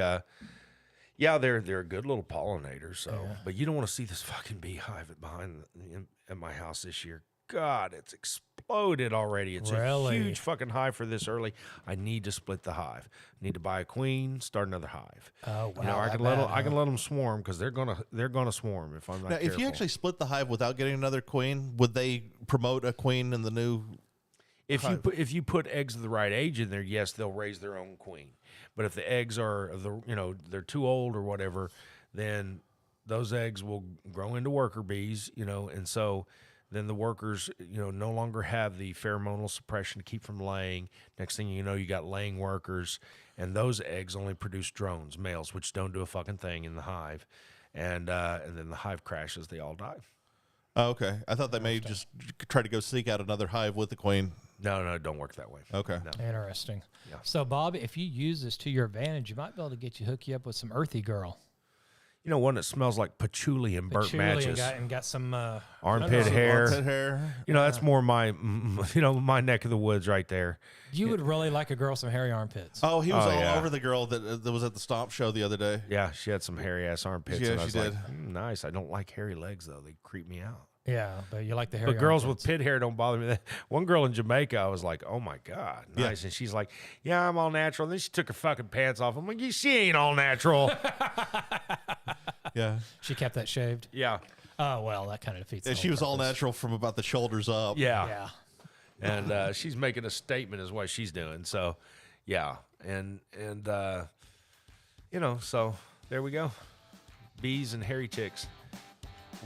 they're a good little pollinator. So, but you don't want to see this fucking beehive at my house this year. God, it's exploded already. It's Really? a huge fucking hive for this early. I need to split the hive. I need to buy a queen, start another hive. Oh, wow. I that can bad, I can let them swarm because they're gonna swarm if I'm not Now, careful. if you actually split the hive without getting another queen, would they promote a queen in the new? If you put eggs of the right age in there, yes, they'll raise their own queen. But if the eggs are they're too old or whatever, then those eggs will grow into worker bees, and so then the workers, no longer have the pheromonal suppression to keep from laying. Next thing you know, you got laying workers, and those eggs only produce drones, males, which don't do a fucking thing in the hive, and then the hive crashes, they all die. Oh, okay. I thought they may just try to go seek out another hive with the queen. No, it don't work that way. Okay. No. Interesting. Yeah. So, Bob, if you use this to your advantage, you might be able to hook you up with some earthy girl. You know, one that smells like patchouli and burnt matches. And got some Armpit hair. Armpit hair. You know, that's more my, my neck of the woods right there. You would really like a girl with some hairy armpits. Oh, he was all yeah. over the girl that was at the Stomp show the other day. Yeah, she had some hairy ass armpits. Yeah, and I she was did. like, nice. I don't like hairy legs though; they creep me out. Yeah, but you like the hairy But girls armpits. with pit hair don't bother me. One girl in Jamaica, I was like, oh my God, nice. Yeah. And she's like, yeah, I'm all natural. And then she took her fucking pants off. I'm like, she ain't all natural. Yeah. She kept that shaved. Yeah. Oh, well, that kind of defeats the And whole she was all purpose. natural from about the shoulders up. Yeah. Yeah. And she's making a statement is what she's doing. So, yeah. And so there we go. Bees and hairy chicks.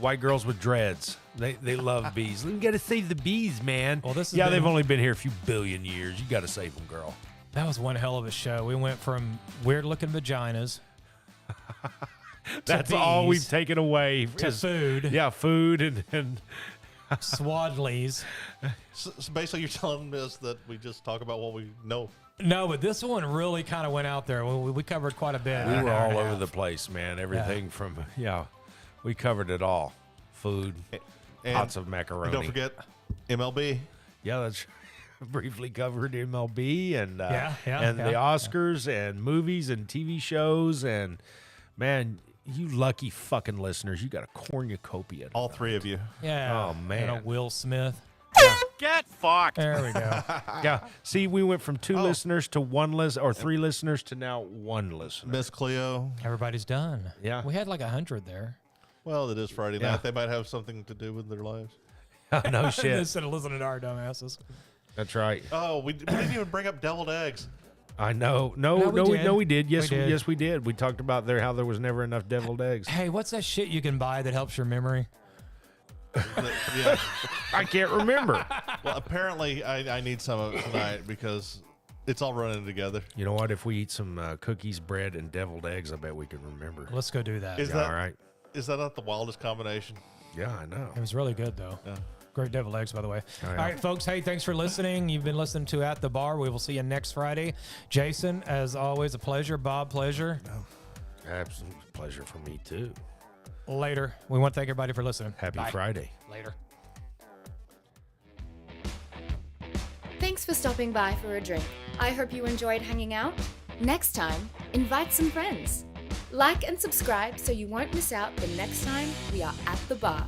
White girls with dreads. They love bees. You got to save the bees, man. Well, this has yeah, been- they've only been here a few billion years. You got to save them, girl. That was one hell of a show. We went from weird-looking vaginas That's to all bees, we've taken away. to food, Yeah, food and swaddlies. So basically, you're telling us that we just talk about what we know. No, but this one really kind of went out there. We covered quite a bit. we were all over the place, man. Everything from we covered it all. Food, And, lots of macaroni. and don't forget MLB. Yeah, that's briefly covered MLB and the yeah. Oscars and movies and TV shows and man, you lucky fucking listeners, you got a cornucopia. All three of you. Yeah. Oh, man. You know, Will Smith. Get fucked. There we go. Yeah. See, we went from two listeners to one or three listeners to now one listener. Miss Cleo. Everybody's done. Yeah. We had like 100 there. Well, it is Friday Yeah. night. They might have something to do with their lives. No shit. Instead of listening to our dumbasses. That's right. Oh, we didn't even bring up deviled eggs. I know. No, we did. Yes, We did. yes, we did. We talked about how there was never enough deviled eggs. Hey, what's that shit you can buy that helps your memory? Yeah. I can't remember. Well, apparently I need some of it tonight because it's all running together. You know what? If we eat some cookies, bread, and deviled eggs, I bet we can remember. Let's go do that. Is Yeah, that all right. Is that not the wildest combination? Yeah, I know. It was really good, though. Yeah. Great deviled eggs, by the way. Oh, yeah. All right, folks. Hey, thanks for listening. You've been listening to At the Bar. We will see you next Friday. Jason, as always, a pleasure. Bob, pleasure. Absolute pleasure for me too. Later. We want to thank everybody for listening. Happy Bye. Friday. Later. Thanks for stopping by for a drink. I hope you enjoyed hanging out. Next time, invite some friends. Like and subscribe so you won't miss out the next time we are at the bar.